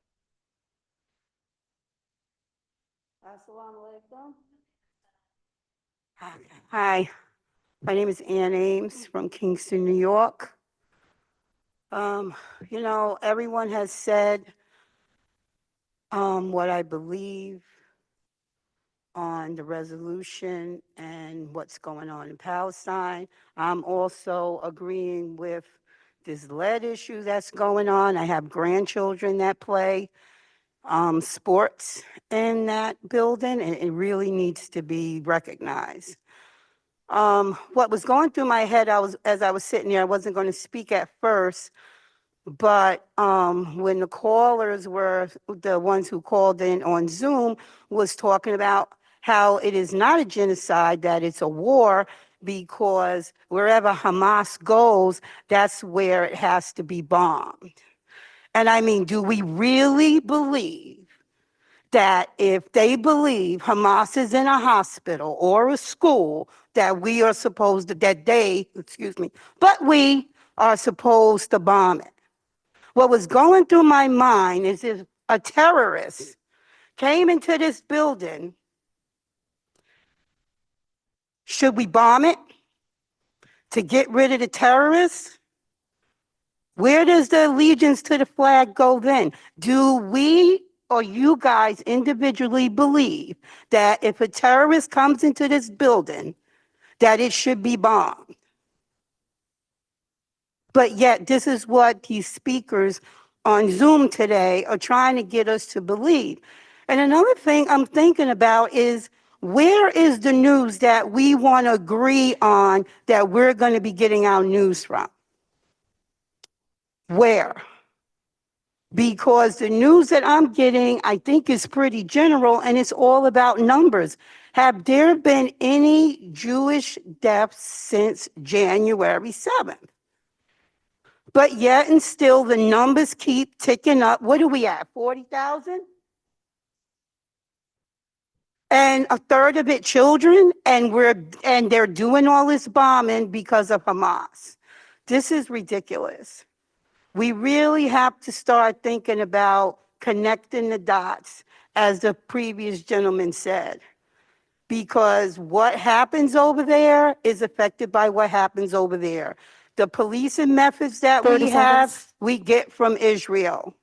Assalamu alaikum. Hi, my name is Ann Ames from Kingston, New York. You know, everyone has said what I believe on the resolution and what's going on in Palestine. I'm also agreeing with this lead issue that's going on. I have grandchildren that play sports in that building, and it really needs to be recognized. What was going through my head, as I was sitting there, I wasn't going to speak at first, but when the callers were the ones who called in on Zoom, was talking about how it is not a genocide, that it's a war, because wherever Hamas goes, that's where it has to be bombed. And I mean, do we really believe that if they believe Hamas is in a hospital or a school, that we are supposed to, but we are supposed to bomb it? What was going through my mind is if a terrorist came into this building, should we bomb it to get rid of the terrorists? Where does the allegiance to the flag go then? Do we or you guys individually believe that if a terrorist comes into this building, that it should be bombed? But yet, this is what these speakers on Zoom today are trying to get us to believe. And another thing I'm thinking about is, where is the news that we want to agree on that we're going to be getting our news from? Where? Because the news that I'm getting, I think, is pretty general, and it's all about numbers. Have there been any Jewish deaths since January 7th? But yet and still, the numbers keep ticking up. What are we at, 40,000? And a third of it children, and they're doing all this bombing because of Hamas. This is ridiculous. We really have to start thinking about connecting the dots, as the previous gentleman said, because what happens over there is affected by what happens over there. The policing methods that 30 we have, seconds. we get from Israel.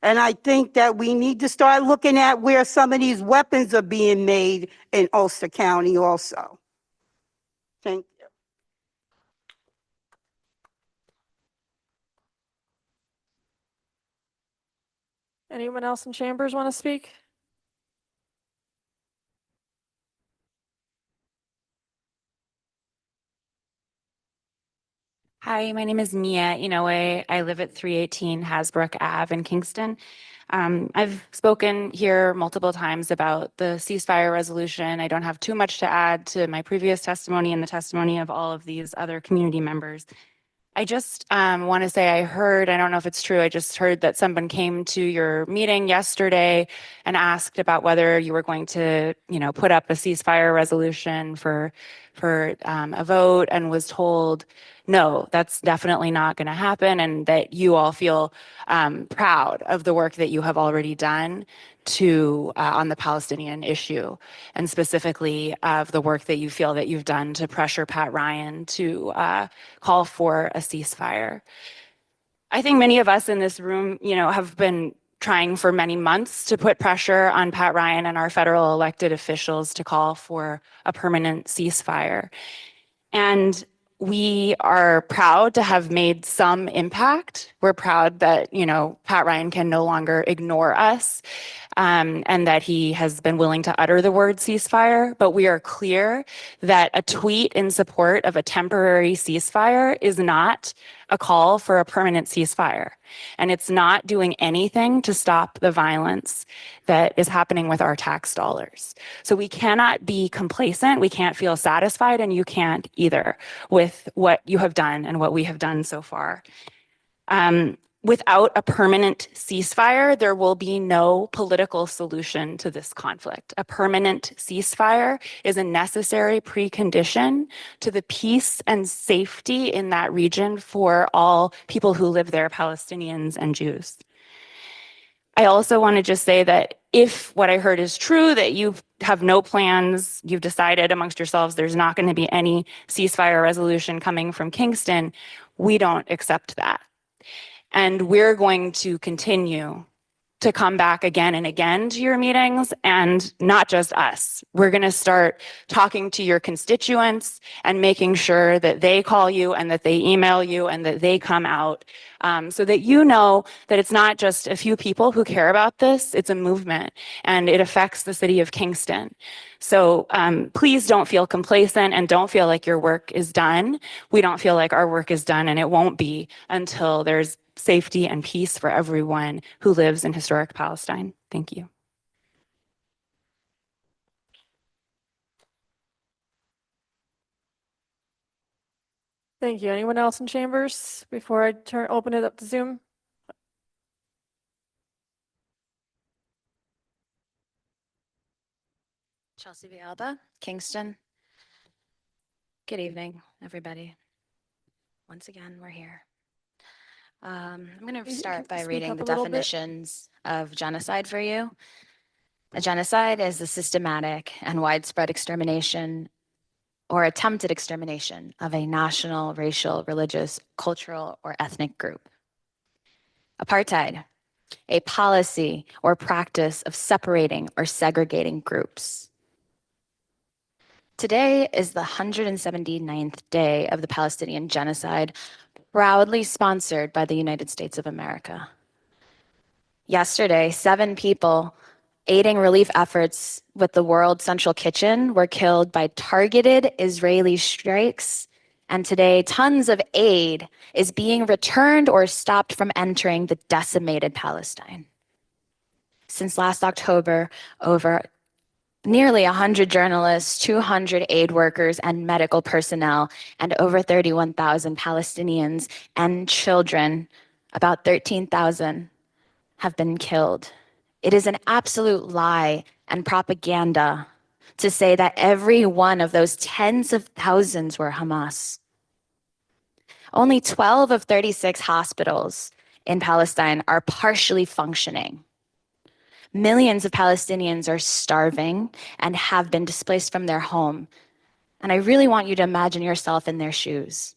And I think that we need to start looking at where some of these weapons are being made in Ulster County also. Thank you. Anyone else in chambers want to speak? Hi, my name is Mia Inoue. I live at 318 Hasbrook Ave in Kingston. I've spoken here multiple times about the ceasefire resolution. I don't have too much to add to my previous testimony and the testimony of all of these other community members. I just want to say I don't know if it's true, I just heard that someone came to your meeting yesterday and asked about whether you were going to, put up a ceasefire resolution for a vote, and was told, no, that's definitely not going to happen, and that you all feel proud of the work that you have already done on the Palestinian issue, and specifically of the work that you feel that you've done to pressure Pat Ryan to call for a ceasefire. I think many of us in this room, have been trying for many months to put pressure on Pat Ryan and our federal elected officials to call for a permanent ceasefire. And we are proud to have made some impact. We're proud that, Pat Ryan can no longer ignore us, and that he has been willing to utter the word ceasefire. But we are clear that a tweet in support of a temporary ceasefire is not a call for a permanent ceasefire. And it's not doing anything to stop the violence that is happening with our tax dollars. So we cannot be complacent, we can't feel satisfied, and you can't either with what you have done and what we have done so far. Without a permanent ceasefire, there will be no political solution to this conflict. A permanent ceasefire is a necessary precondition to the peace and safety in that region for all people who live there, Palestinians and Jews. I also want to just say that if what I heard is true, that you have no plans, you've decided amongst yourselves there's not going to be any ceasefire resolution coming from Kingston, we don't accept that. And we're going to continue to come back again and again to your meetings, and not just us. We're going to start talking to your constituents and making sure that they call you and that they email you and that they come out, so that you know that it's not just a few people who care about this, it's a movement, and it affects the city of Kingston. So please don't feel complacent and don't feel like your work is done. We don't feel like our work is done, and it won't be until there's safety and peace for everyone who lives in historic Palestine. Thank you. Thank you. Anyone else in chambers before I open it up to Zoom? Chelsea Villalba, Kingston. Good evening, everybody. Once again, we're here. I'm going to start by reading the definitions of genocide for you. A genocide is the systematic and widespread extermination or attempted extermination of a national, racial, religious, cultural, or ethnic group. Apartheid, a policy or practice of separating or segregating groups. Today is the 179th day of the Palestinian genocide, proudly sponsored by the United States of America. Yesterday, 7 people aiding relief efforts with the World Central Kitchen were killed by targeted Israeli strikes, and today tons of aid is being returned or stopped from entering the decimated Palestine. Since last October, over nearly 100 journalists, 200 aid workers and medical personnel, and over 31,000 Palestinians and children, about 13,000, have been killed. It is an absolute lie and propaganda to say that every one of those tens of thousands were Hamas. Only 12 of 36 hospitals in Palestine are partially functioning. Millions of Palestinians are starving and have been displaced from their home. And I really want you to imagine yourself in their shoes.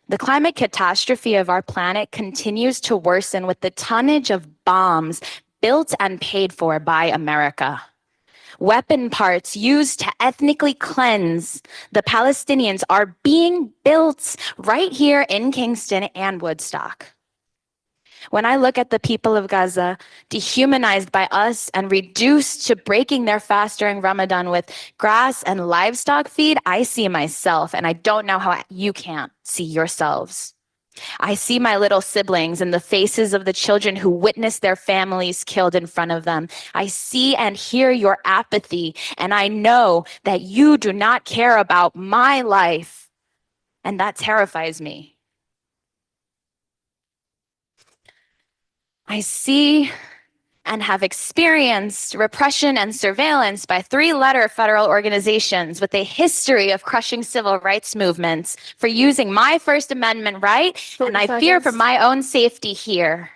The climate catastrophe of our planet continues to worsen with the tonnage of bombs built and paid for by America. Weapon parts used to ethnically cleanse the Palestinians are being built right here in Kingston and Woodstock. When I look at the people of Gaza, dehumanized by us and reduced to breaking their fast during Ramadan with grass and livestock feed, I see myself, and I don't know how you can't see yourselves. I see my little siblings and the faces of the children who witnessed their families killed in front of them. I see and hear your apathy, and I know that you do not care about my life, and that terrifies me. I see and have experienced repression and surveillance by 3-letter federal organizations with a history of crushing civil rights movements for using my First Amendment right, and I fear for my own safety here.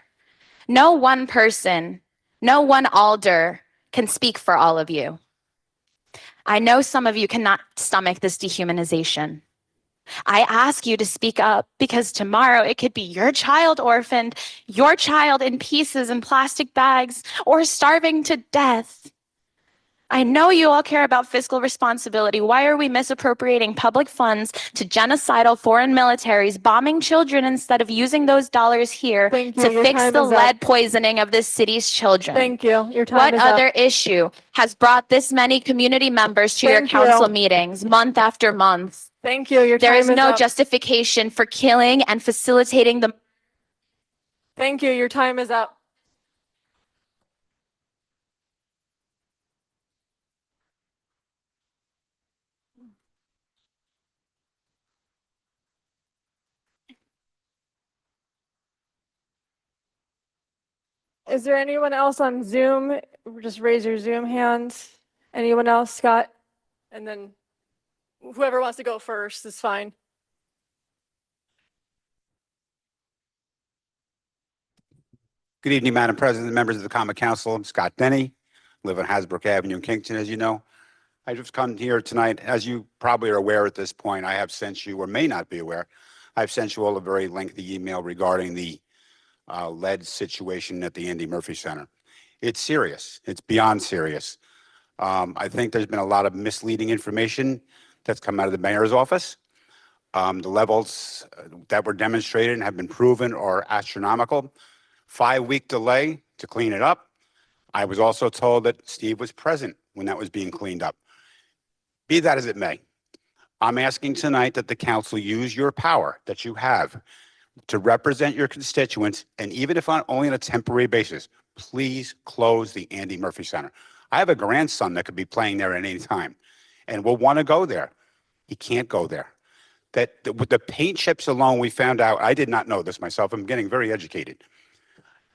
No one person, no one alder can speak for all of you. I know some of you cannot stomach this dehumanization. I ask you to speak up because tomorrow it could be your child orphaned, your child in pieces in plastic bags, or starving to death. I know you all care about fiscal responsibility. Why are we misappropriating public funds to genocidal foreign militaries, bombing children instead of using those dollars here to fix the lead poisoning of this city's children? Thank you. Your time What is other up. issue has brought this many community members to your Thank you. council meetings month after month? Thank you. Your There time is is no up. justification for killing and facilitating the. Thank you. Your time is up. Is there anyone else on Zoom? Just raise your Zoom hands. Anyone else, Scott? And then whoever wants to go first is fine. Good evening, Madam President, members of the Common Council. I'm Scott Denny, live on Hasbrook Avenue in Kingston, as you know. I just come here tonight, as you probably are aware at this point, I have sent you, or may not be aware, I've sent you all a very lengthy email regarding the lead situation at the Andy Murphy Center. It's serious. It's beyond serious. I think there's been a lot of misleading information that's come out of the mayor's office. The levels that were demonstrated and have been proven are astronomical. 5-week delay to clean it up. I was also told that Steve was present when that was being cleaned up. Be that as it may, I'm asking tonight that the council use your power that you have to represent your constituents, and even if only on a temporary basis, please close the Andy Murphy Center. I have a grandson that could be playing there at any time and will want to go there. He can't go there. With the paint chips alone, we found out, I did not know this myself, I'm getting very educated.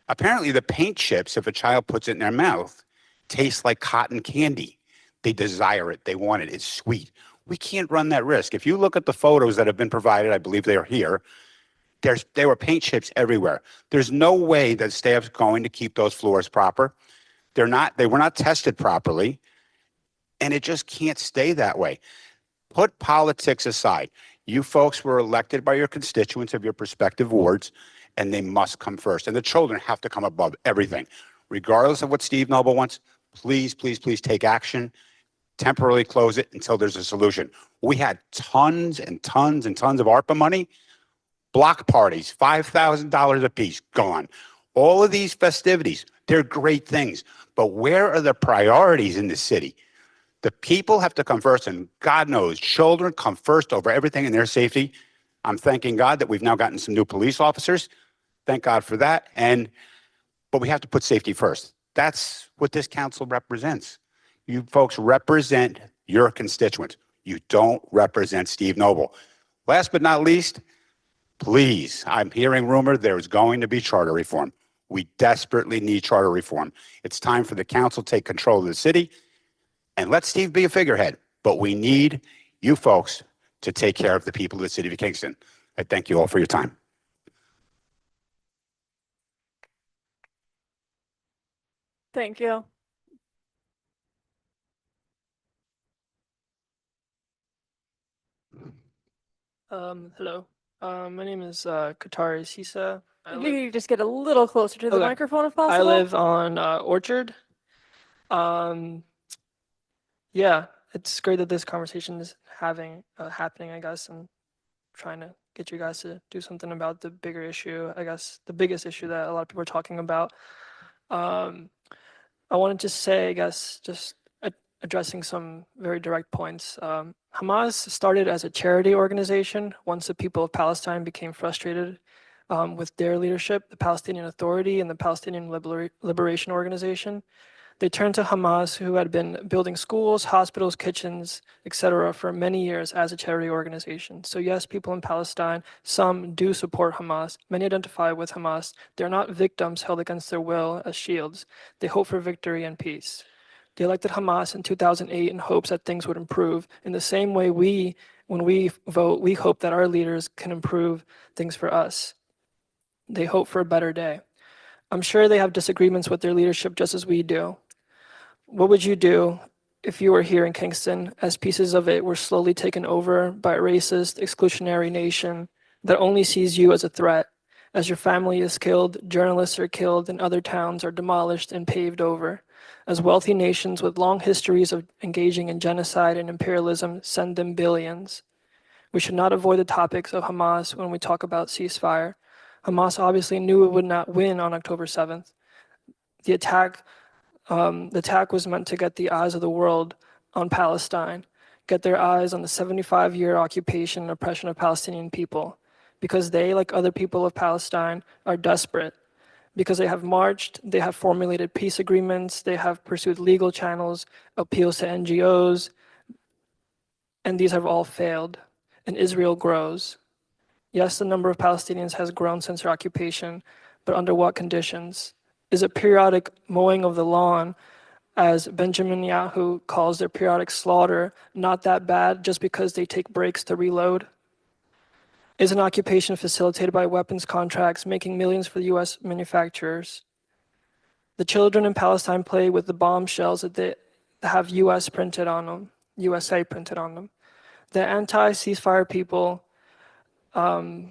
Apparently the paint chips, if a child puts it in their mouth, taste like cotton candy. They desire it, they want it, it's sweet. We can't run that risk. If you look at the photos that have been provided, I believe they are here, there were paint chips everywhere. There's no way that staff's going to keep those floors proper. They were not tested properly, and it just can't stay that way. Put politics aside. You folks were elected by your constituents of your respective wards, and they must come first. And the children have to come above everything. Regardless of what Steve Noble wants, please, please, please take action. Temporarily close it until there's a solution. We had tons and tons and tons of ARPA money. Block parties, $5,000 a piece, gone. All of these festivities, they're great things. But where are the priorities in the city? The people have to come first, and God knows, children come first over everything in their safety. I'm thanking God that we've now gotten some new police officers. Thank God for that. But we have to put safety first. That's what this council represents. You folks represent your constituents. You don't represent Steve Noble. Last but not least, please, I'm hearing rumor there's going to be charter reform. We desperately need charter reform. It's time for the council to take control of the city and let Steve be a figurehead. But we need you folks to take care of the people of the city of Kingston. I thank you all for your time. Thank you. Hello. My name is Katari Sisa. If you could just get a little closer to the Okay. microphone if I possible. live on Orchard. Yeah, it's great that this conversation is happening, I guess, and trying to get you guys to do something about the bigger issue, I guess, the biggest issue that a lot of people are talking about. I wanted to say, I guess, just addressing some very direct points. Hamas started as a charity organization once the people of Palestine became frustrated with their leadership, the Palestinian Authority and the Palestinian Liberation Organization. They turned to Hamas, who had been building schools, hospitals, kitchens, etc. for many years as a charity organization. So yes, people in Palestine, some do support Hamas. Many identify with Hamas. They're not victims held against their will as shields. They hope for victory and peace. They elected Hamas in 2008 in hopes that things would improve. In the same way, when we vote, we hope that our leaders can improve things for us. They hope for a better day. I'm sure they have disagreements with their leadership just as we do. What would you do if you were here in Kingston as pieces of it were slowly taken over by a racist, exclusionary nation that only sees you as a threat? As your family is killed, journalists are killed, and other towns are demolished and paved over. As wealthy nations with long histories of engaging in genocide and imperialism send them billions. We should not avoid the topics of Hamas when we talk about ceasefire. Hamas obviously knew it would not win on October 7th. The attack was meant to get the eyes of the world on Palestine, get their eyes on the 75-year occupation and oppression of Palestinian people, because they, like other people of Palestine, are desperate, because they have marched, they have formulated peace agreements, they have pursued legal channels, appeals to NGOs, and these have all failed, and Israel grows. Yes, the number of Palestinians has grown since their occupation, but under what conditions? Is it periodic mowing of the lawn, as Benjamin Netanyahu calls their periodic slaughter, not that bad just because they take breaks to reload? Is an occupation facilitated by weapons contracts making millions for the US manufacturers? The children in Palestine play with the bombshells that have USA printed on them. The anti-ceasefire people, the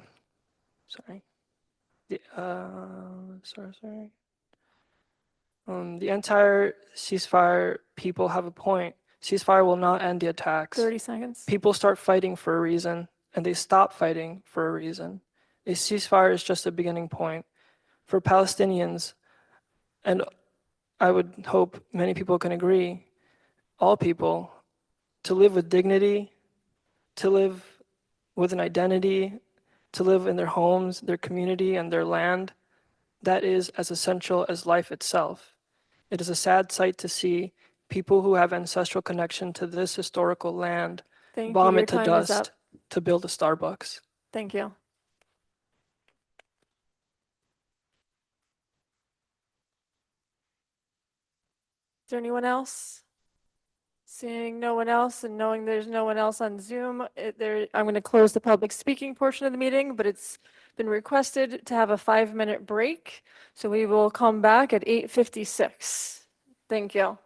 entire ceasefire people have a point. Ceasefire will not end the attacks. 30 seconds. People start fighting for a reason, and they stop fighting for a reason. A ceasefire is just a beginning point. For Palestinians, and I would hope many people can agree, all people to live with dignity, to live with an identity, to live in their homes, their community, and their land. That is as essential as life itself. It is a sad sight to see people who have ancestral connection to this historical land Thank you. bomb Your it to time is up. dust to build a Starbucks. Thank you. Is there anyone else? Seeing no one else and knowing there's no one else on Zoom, I'm going to close the public speaking portion of the meeting, but it's been requested to have a 5-minute break. So we will come back at 8:56. Thank you.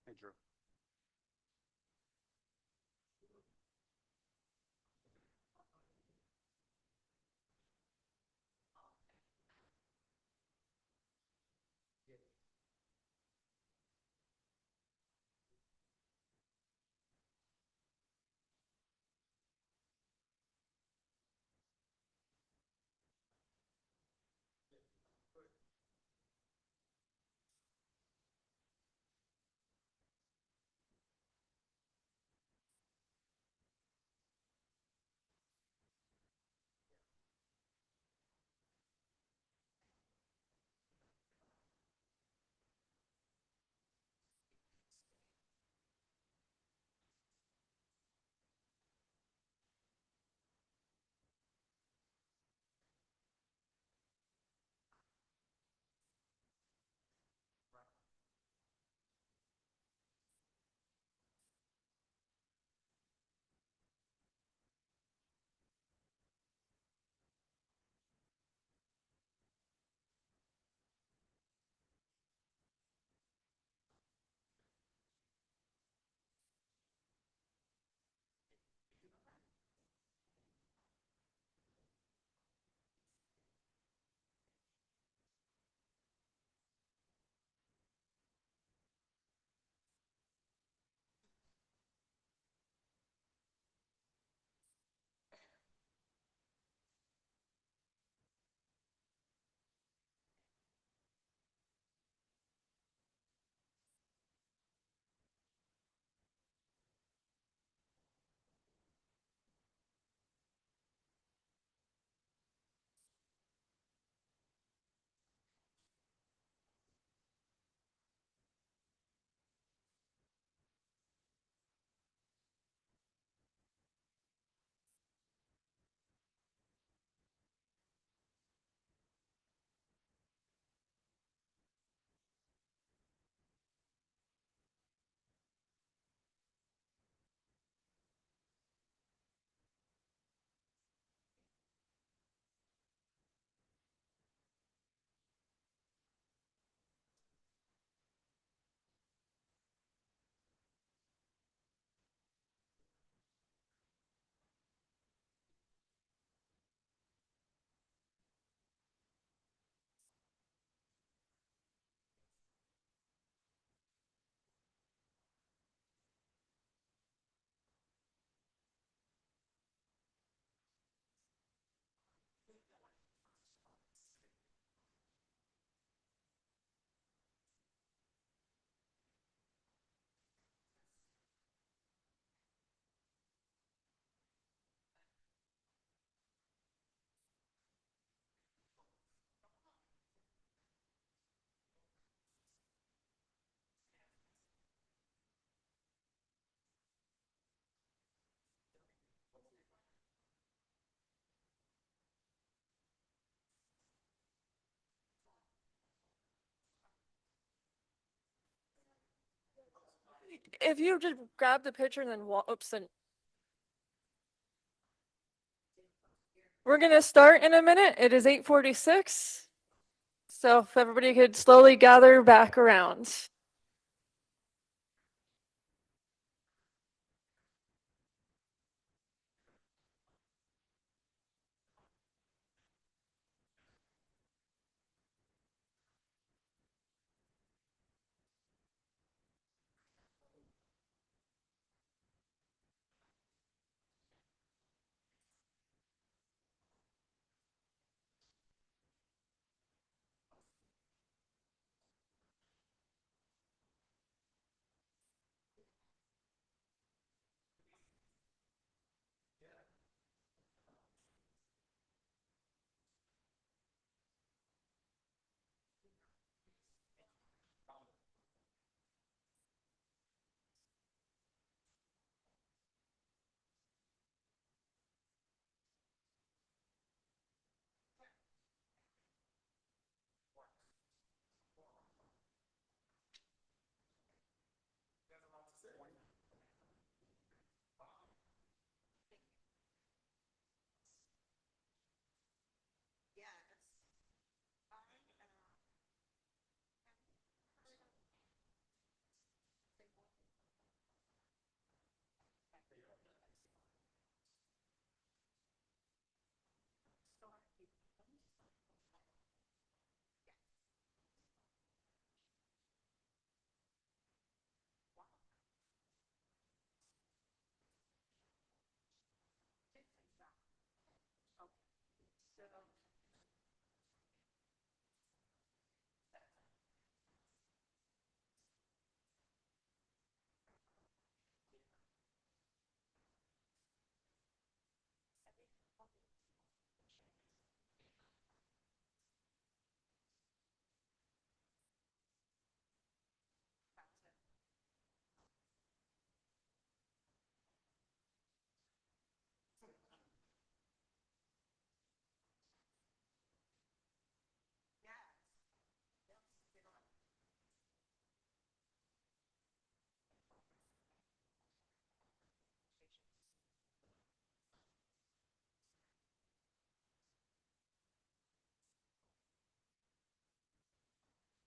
Hey, Drew. If you just grab the picture and then oops, then we're gonna start in a minute. It is 8:46. So if everybody could slowly gather back around.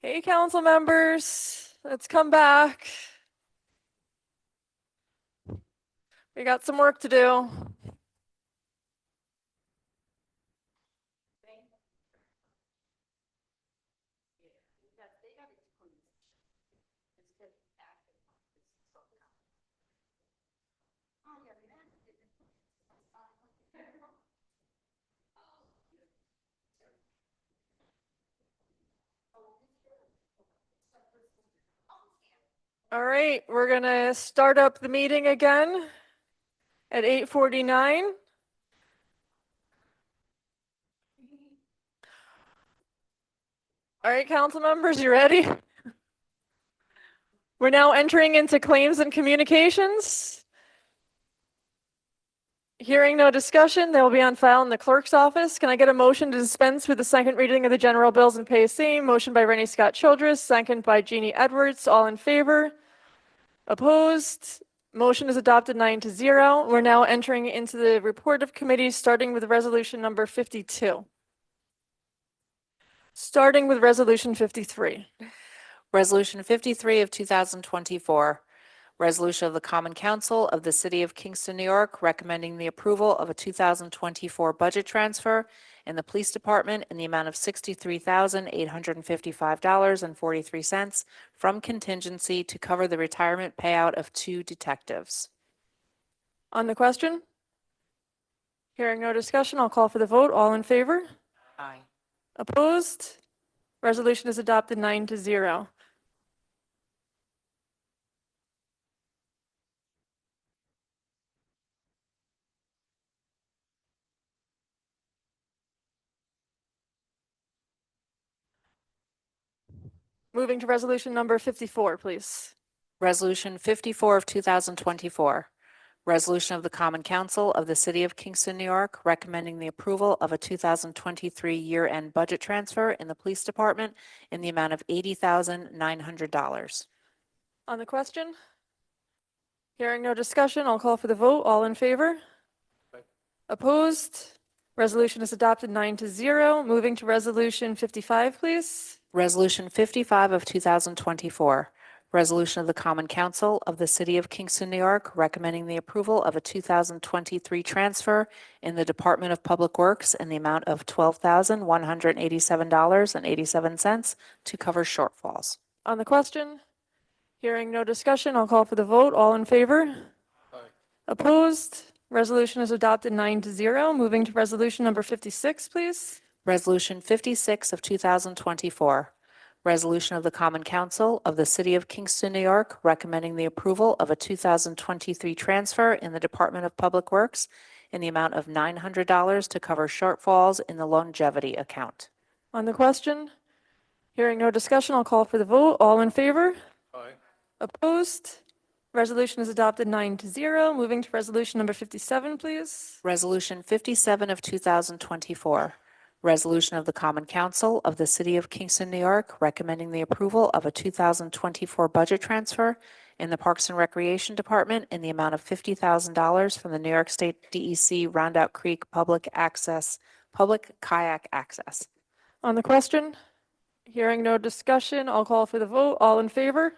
Hey, council members, let's come back. We got some work to do. All right, we're gonna start up the meeting again at 8:49. All right, council members, you ready? We're now entering into claims and communications. Hearing no discussion, they will be on file in the clerk's office. Can I get a motion to dispense with the second reading of the general bills and pay same? Motion by Rennie Scott Childress, second by Jeannie Edwards. All in favor? Opposed? Motion is adopted 9-0. We're now entering into the report of committees, starting with resolution number 52. Starting with resolution 53. Resolution 53 of 2024. Resolution of the Common Council of the City of Kingston, New York, recommending the approval of a 2024 budget transfer in the Police Department in the amount of $63,855.43 from contingency to cover the retirement payout of 2 detectives. On the question? Hearing no discussion, I'll call for the vote. All in favor? Aye. Opposed? Resolution is adopted 9-0. Moving to resolution number 54, please. Resolution 54 of 2024. Resolution of the Common Council of the City of Kingston, New York, recommending the approval of a 2023 year-end budget transfer in the Police Department in the amount of $80,900. On the question? Hearing no discussion, I'll call for the vote. All in favor? Opposed? Resolution is adopted 9-0. Moving to Resolution 55, please. Resolution 55 of 2024, resolution of the Common Council of the City of Kingston, New York, recommending the approval of a 2023 transfer in the Department of Public Works in the amount of $12,187.87 to cover shortfalls. On the question? Hearing no discussion, I'll call for the vote. All in favor? Opposed? Resolution is adopted 9-0. Moving to Resolution number 56, please. Resolution 56 of 2024, resolution of the Common Council of the City of Kingston, New York, recommending the approval of a 2023 transfer in the Department of Public Works in the amount of $900 to cover shortfalls in the longevity account. On the question? Hearing no discussion, I'll call for the vote. All in favor? Opposed? Resolution is adopted 9-0. Moving to Resolution number 57, please. Resolution 57 of 2024, resolution of the Common Council of the City of Kingston, New York, recommending the approval of a 2024 budget transfer in the Parks and Recreation Department in the amount of $50,000 from the New York State DEC Rondout Creek Public Kayak Access. On the question? Hearing no discussion, I'll call for the vote. All in favor?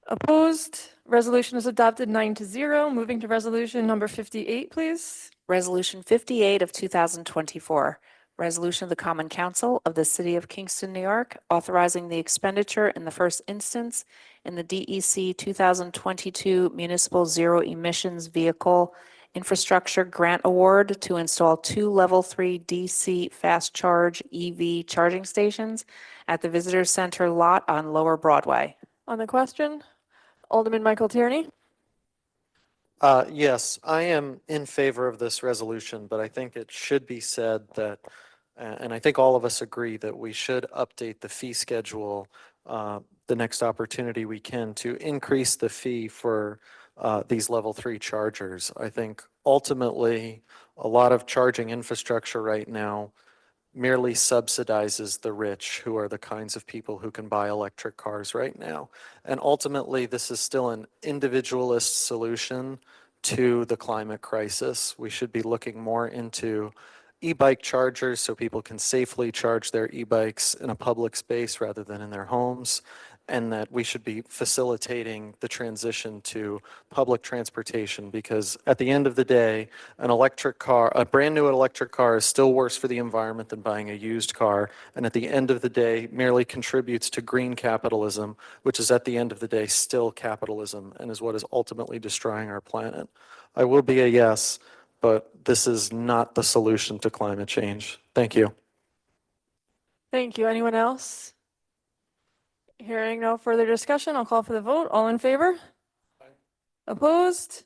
Opposed? Resolution is adopted 9-0. Moving to Resolution number 58, please. Resolution 58 of 2024, resolution of the Common Council of the City of Kingston, New York, authorizing the expenditure in the first instance in the DEC 2022 Municipal Zero Emissions Vehicle Infrastructure Grant Award to install 2 Level 3 DC Fast Charge EV charging stations at the Visitor Center lot on Lower Broadway. On the question? Alderman Michael Tierney. Yes, I am in favor of this resolution, but I think it should be said that, and I think all of us agree that we should update the fee schedule the next opportunity we can to increase the fee for these level 3 chargers. I think ultimately a lot of charging infrastructure right now merely subsidizes the rich, who are the kinds of people who can buy electric cars right now. And ultimately, this is still an individualist solution to the climate crisis. We should be looking more into e-bike chargers so people can safely charge their e-bikes in a public space rather than in their homes, and that we should be facilitating the transition to public transportation, because at the end of the day, an electric car, a brand new electric car, is still worse for the environment than buying a used car, and at the end of the day merely contributes to green capitalism, which is at the end of the day still capitalism and is what is ultimately destroying our planet. I will be a yes, but this is not the solution to climate change. Thank you. Thank you. Anyone else? Hearing no further discussion, I'll call for the vote. All in favor? Opposed?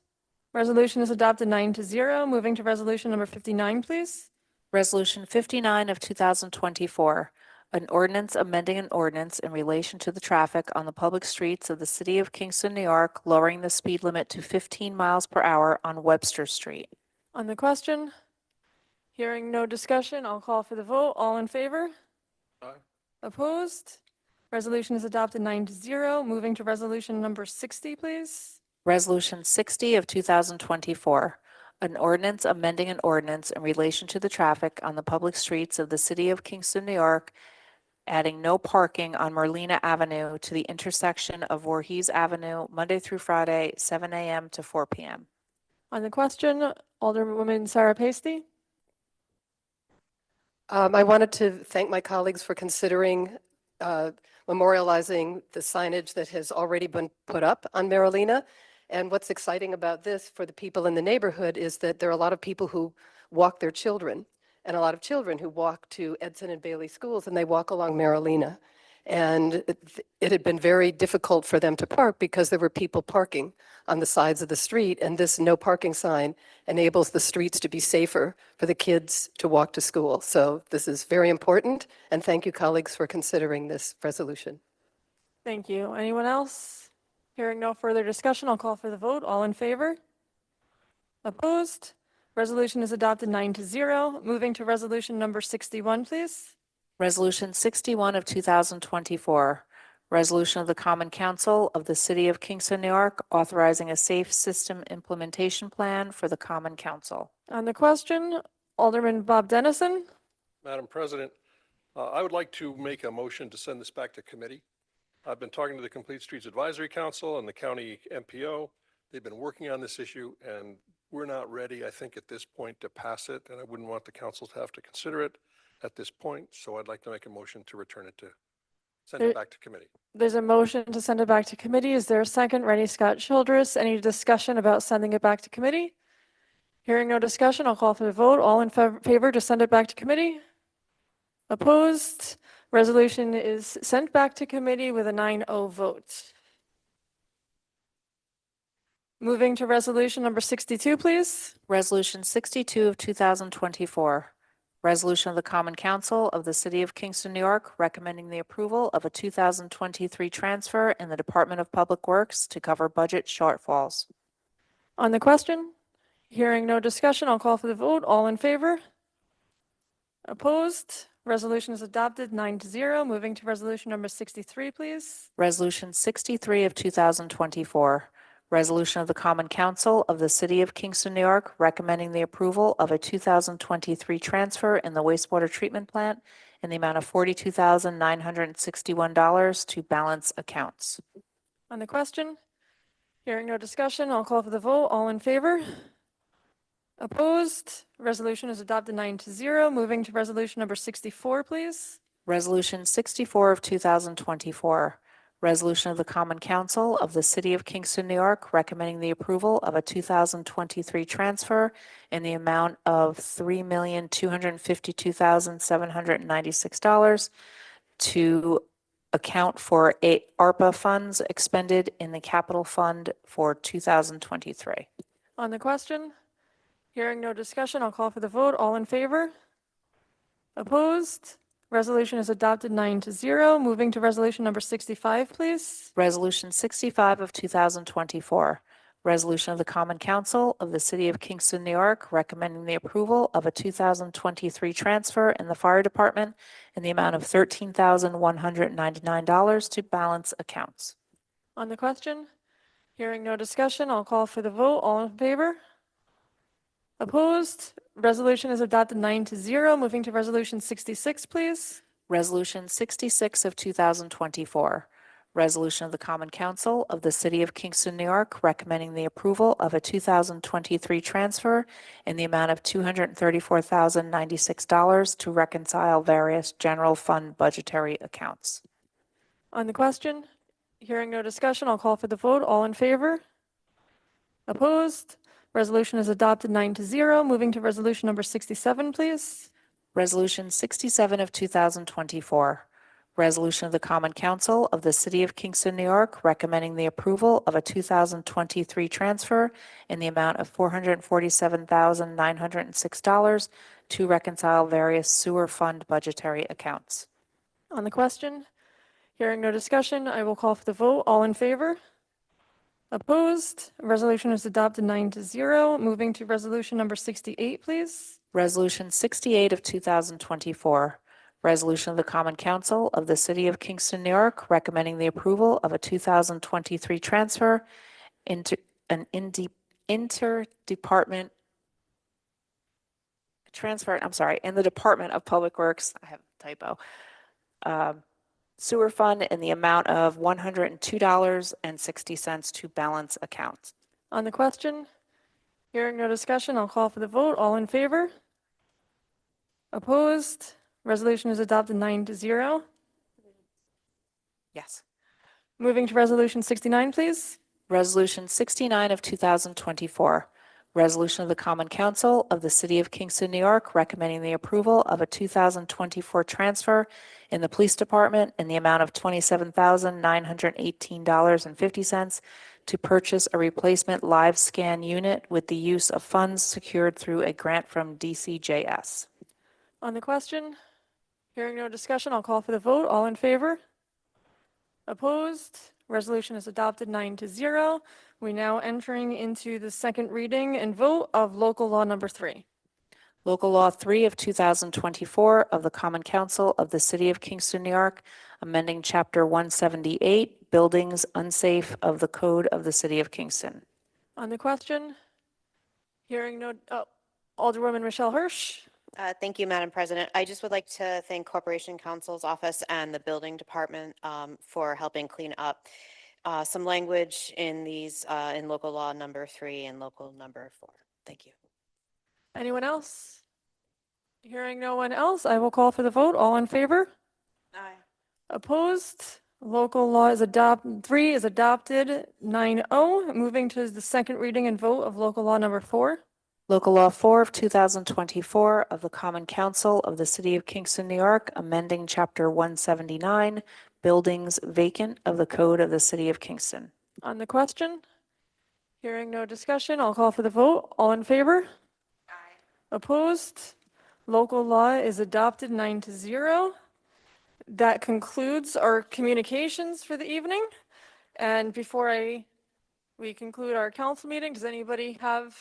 Resolution is adopted 9-0. Moving to Resolution number 59, please. Resolution 59 of 2024, an ordinance amending an ordinance in relation to the traffic on the public streets of the City of Kingston, New York, lowering the speed limit to 15 miles per hour on Webster Street. On the question? Hearing no discussion, I'll call for the vote. All in favor? Opposed? Resolution is adopted 9-0. Moving to Resolution number 60, please. Resolution 60 of 2024, an ordinance amending an ordinance in relation to the traffic on the public streets of the City of Kingston, New York, adding no parking on Merlina Avenue to the intersection of Voorhees Avenue, Monday through Friday, 7 a.m. to 4 p.m. On the question, Alderwoman Sarah Pasty. I wanted to thank my colleagues for considering memorializing the signage that has already been put up on Merlina. And what's exciting about this for the people in the neighborhood is that there are a lot of people who walk their children, and a lot of children who walk to Edson and Bailey schools, and they walk along Merlina. And it had been very difficult for them to park because there were people parking on the sides of the street, and this no parking sign enables the streets to be safer for the kids to walk to school. So this is very important, and thank you, colleagues, for considering this resolution. Thank you. Anyone else? Hearing no further discussion, I'll call for the vote. All in favor? Opposed? Resolution is adopted 9-0. Moving to Resolution number 61, please. Resolution 61 of 2024, Resolution of the Common Council of the City of Kingston, New York, authorizing a safe system implementation plan for the Common Council. On the question, Alderman Bob Dennison. Madam President, I would like to make a motion to send this back to committee. I've been talking to the Complete Streets Advisory Council and the county MPO. They've been working on this issue, and we're not ready, I think, at this point to pass it, and I wouldn't want the council to have to consider it at this point. So I'd like to make a motion to return it to, send it back to committee. There's a motion to send it back to committee. Is there a second? Rennie Scott Childress. Any discussion about sending it back to committee? Hearing no discussion, I'll call for the vote. All in favor to send it back to committee? Opposed? Resolution is sent back to committee with a 9-0 vote. Moving to resolution number 62, please. Resolution 62 of 2024. Resolution of the Common Council of the City of Kingston, New York, recommending the approval of a 2023 transfer in the Department of Public Works to cover budget shortfalls. On the question, hearing no discussion, I'll call for the vote. All in favor? Opposed? Resolution is adopted 9-0. Moving to resolution number 63, please. Resolution 63 of 2024. Resolution of the Common Council of the City of Kingston, New York, recommending the approval of a 2023 transfer in the wastewater treatment plant in the amount of $42,961 to balance accounts. On the question, hearing no discussion, I'll call for the vote. All in favor? Opposed? Resolution is adopted 9-0. Moving to resolution number 64, please. Resolution 64 of 2024. Resolution of the Common Council of the City of Kingston, New York, recommending the approval of a 2023 transfer in the amount of $3,252,796 to account for ARPA funds expended in the capital fund for 2023. On the question, hearing no discussion, I'll call for the vote. All in favor? Opposed? Resolution is adopted 9-0. Moving to resolution number 65, please. Resolution 65 of 2024. Resolution of the Common Council of the City of Kingston, New York, recommending the approval of a 2023 transfer in the Fire Department in the amount of $13,199 to balance accounts. On the question, hearing no discussion, I'll call for the vote. All in favor? Opposed? Resolution is adopted 9-0. Moving to resolution 66, please. Resolution 66 of 2024. Resolution of the Common Council of the City of Kingston, New York, recommending the approval of a 2023 transfer in the amount of $234,096 to reconcile various general fund budgetary accounts. On the question, hearing no discussion, I'll call for the vote. All in favor? Opposed? Resolution is adopted 9-0. Moving to resolution number 67, please. Resolution 67 of 2024. Resolution of the Common Council of the City of Kingston, New York, recommending the approval of a 2023 transfer in the amount of $447,906 to reconcile various sewer fund budgetary accounts. On the question, hearing no discussion, I will call for the vote. All in favor? Opposed? Resolution is adopted 9-0. Moving to resolution number 68, please. Resolution 68 of 2024. Resolution of the Common Council of the City of Kingston, New York, recommending the approval of a 2023 transfer into an interdepartment transfer, in the Department of Public Works, I have a typo, sewer fund in the amount of $102.60 to balance accounts. On the question, hearing no discussion, I'll call for the vote. All in favor? Opposed? Resolution is adopted 9-0. Yes. Moving to resolution 69, please. Resolution 69 of 2024. Resolution of the Common Council of the City of Kingston, New York, recommending the approval of a 2024 transfer in the Police Department in the amount of $27,918.50 to purchase a replacement live scan unit with the use of funds secured through a grant from DCJS. On the question, hearing no discussion, I'll call for the vote. All in favor? Opposed? Resolution is adopted 9-0. We're now entering into the second reading and vote of local law number 3. Local Law 3 of 2024 of the Common Council of the City of Kingston, New York, amending Chapter 178, Buildings Unsafe of the Code of the City of Kingston. On the question? Hearing no, oh, Alderwoman Michelle Hirsch. Thank you, Madam President. I just would like to thank Corporation Counsel's office and the building department for helping clean up some language in these, in local law number 3 and local number 4. Thank you. Anyone else? Hearing no one else, I will call for the vote. All in favor? Aye. Opposed? Local law is adopted, 3 is adopted, 9-0. Moving to the second reading and vote of local law number 4. Local Law 4 of 2024 of the Common Council of the City of Kingston, New York, amending Chapter 179, Buildings Vacant of the Code of the City of Kingston. On the question? Hearing no discussion, I'll call for the vote. All in favor? Aye. Opposed? Local law is adopted 9-0. That concludes our communications for the evening. And before we conclude our council meeting, does anybody have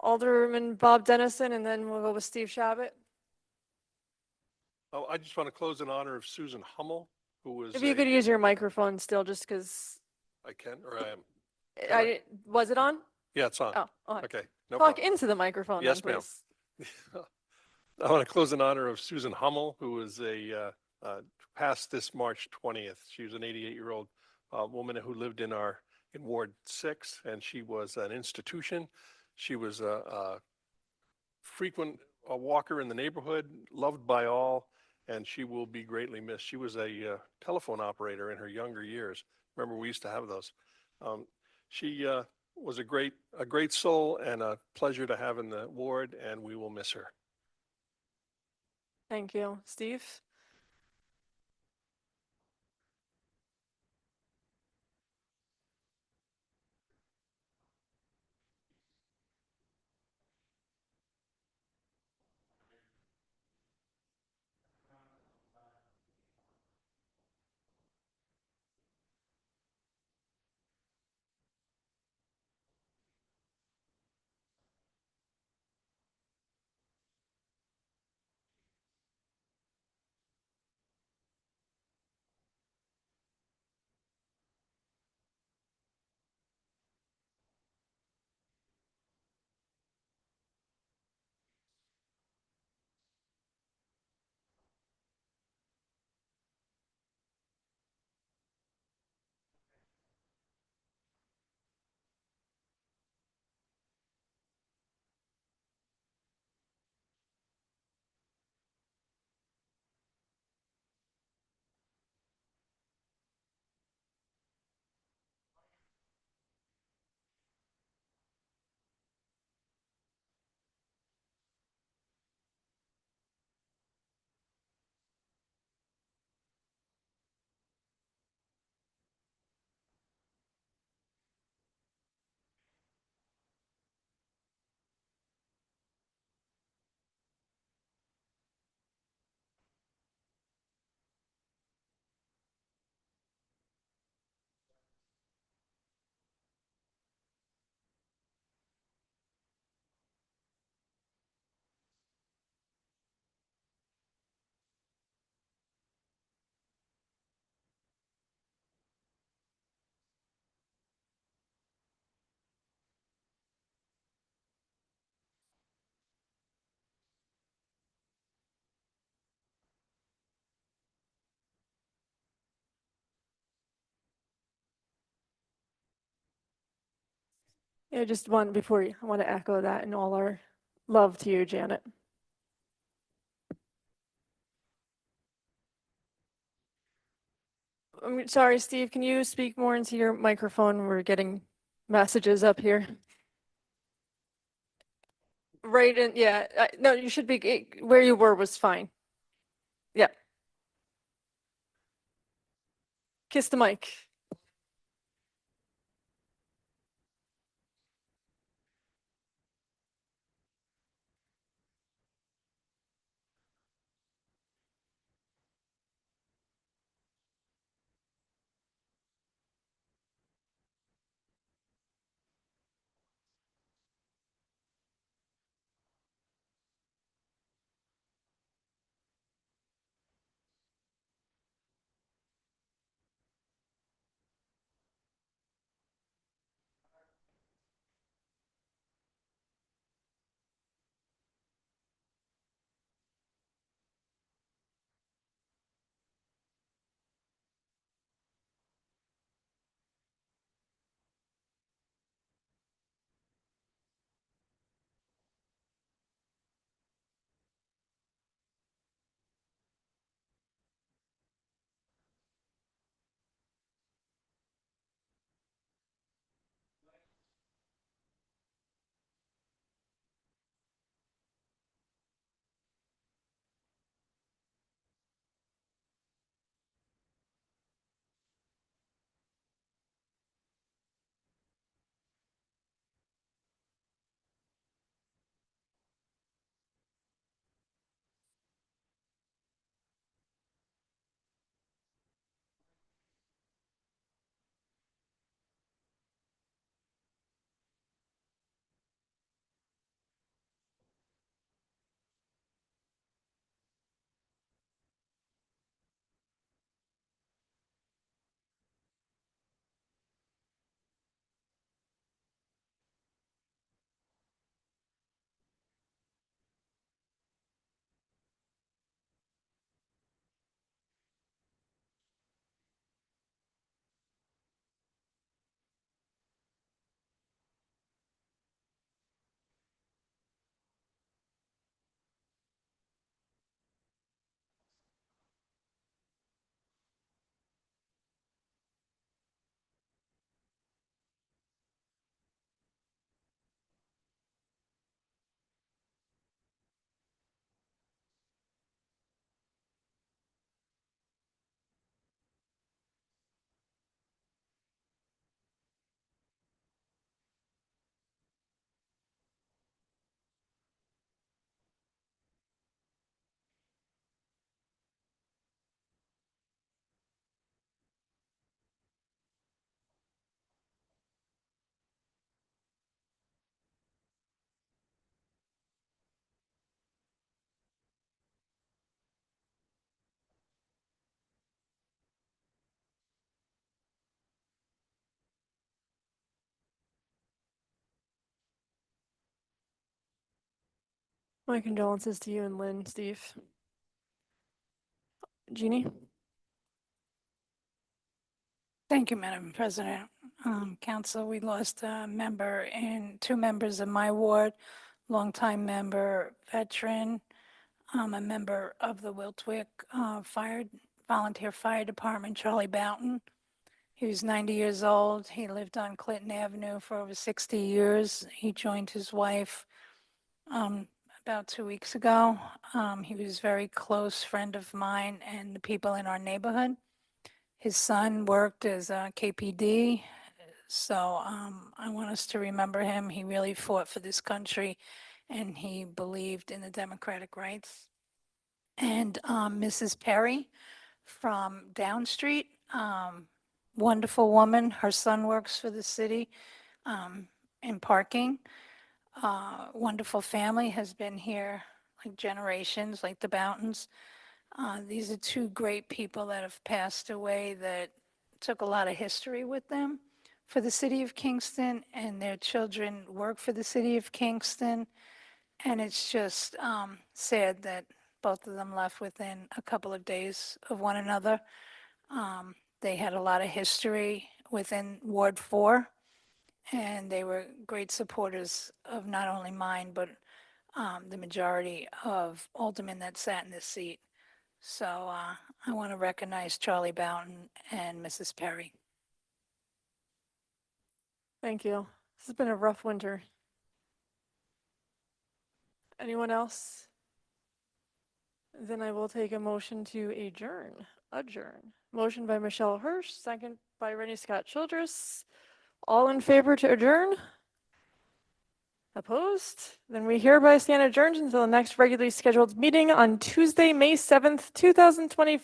Alderman Bob Dennison, and then we'll go with Steve Shabbat? Oh, I just want to close in honor of Susan Hummel, who was. If you could use your microphone still, just because I can, or I am. was it on? Yeah, it's on. Oh, Okay. No talk problem. into the microphone. Yes, then, ma'am. please. I want to close in honor of Susan Hummel, who was passed this March 20th. She was an 88-year-old woman who lived in Ward 6, and she was an institution. She was a frequent walker in the neighborhood, loved by all, and she will be greatly missed. She was a telephone operator in her younger years. Remember, we used to have those. She was a great soul and a pleasure to have in the ward, and we will miss her. Thank you. Steve? Yeah, just one before I want to echo that and all our love to you, Janet. I'm sorry, Steve, can you speak more into your microphone? We're getting messages up here. Right in, yeah, no, you should be, where you were was fine. Yeah. Kiss the mic. My condolences to you and Lynn, Steve. Jeannie? Thank you, Madam President. Council, we lost a member and two members of my ward, longtime member, veteran, a member of the Wiltwick Volunteer Fire Department, Charlie Boughton. He was 90 years old. He lived on Clinton Avenue for over 60 years. He joined his wife about 2 weeks ago. He was a very close friend of mine and the people in our neighborhood. His son worked as a KPD, so I want us to remember him. He really fought for this country, and he believed in the democratic rights. And Mrs. Perry from Down Street, wonderful woman. Her son works for the city in parking. Wonderful family, has been here like generations, like the Bountons. These are two great people that have passed away that took a lot of history with them for the city of Kingston, and their children work for the city of Kingston. And it's just sad that both of them left within a couple of days of one another. They had a lot of history within Ward 4, and they were great supporters of not only mine, but the majority of aldermen that sat in this seat. So I want to recognize Charlie Boughton and Mrs. Perry. Thank you. This has been a rough winter. Anyone else? Then I will take a motion to adjourn. Motion by Michelle Hirsch, second by Rennie Scott Childress. All in favor to adjourn? Opposed? Then we hereby stand adjourned until the next regularly scheduled meeting on Tuesday, May 7th, 2024.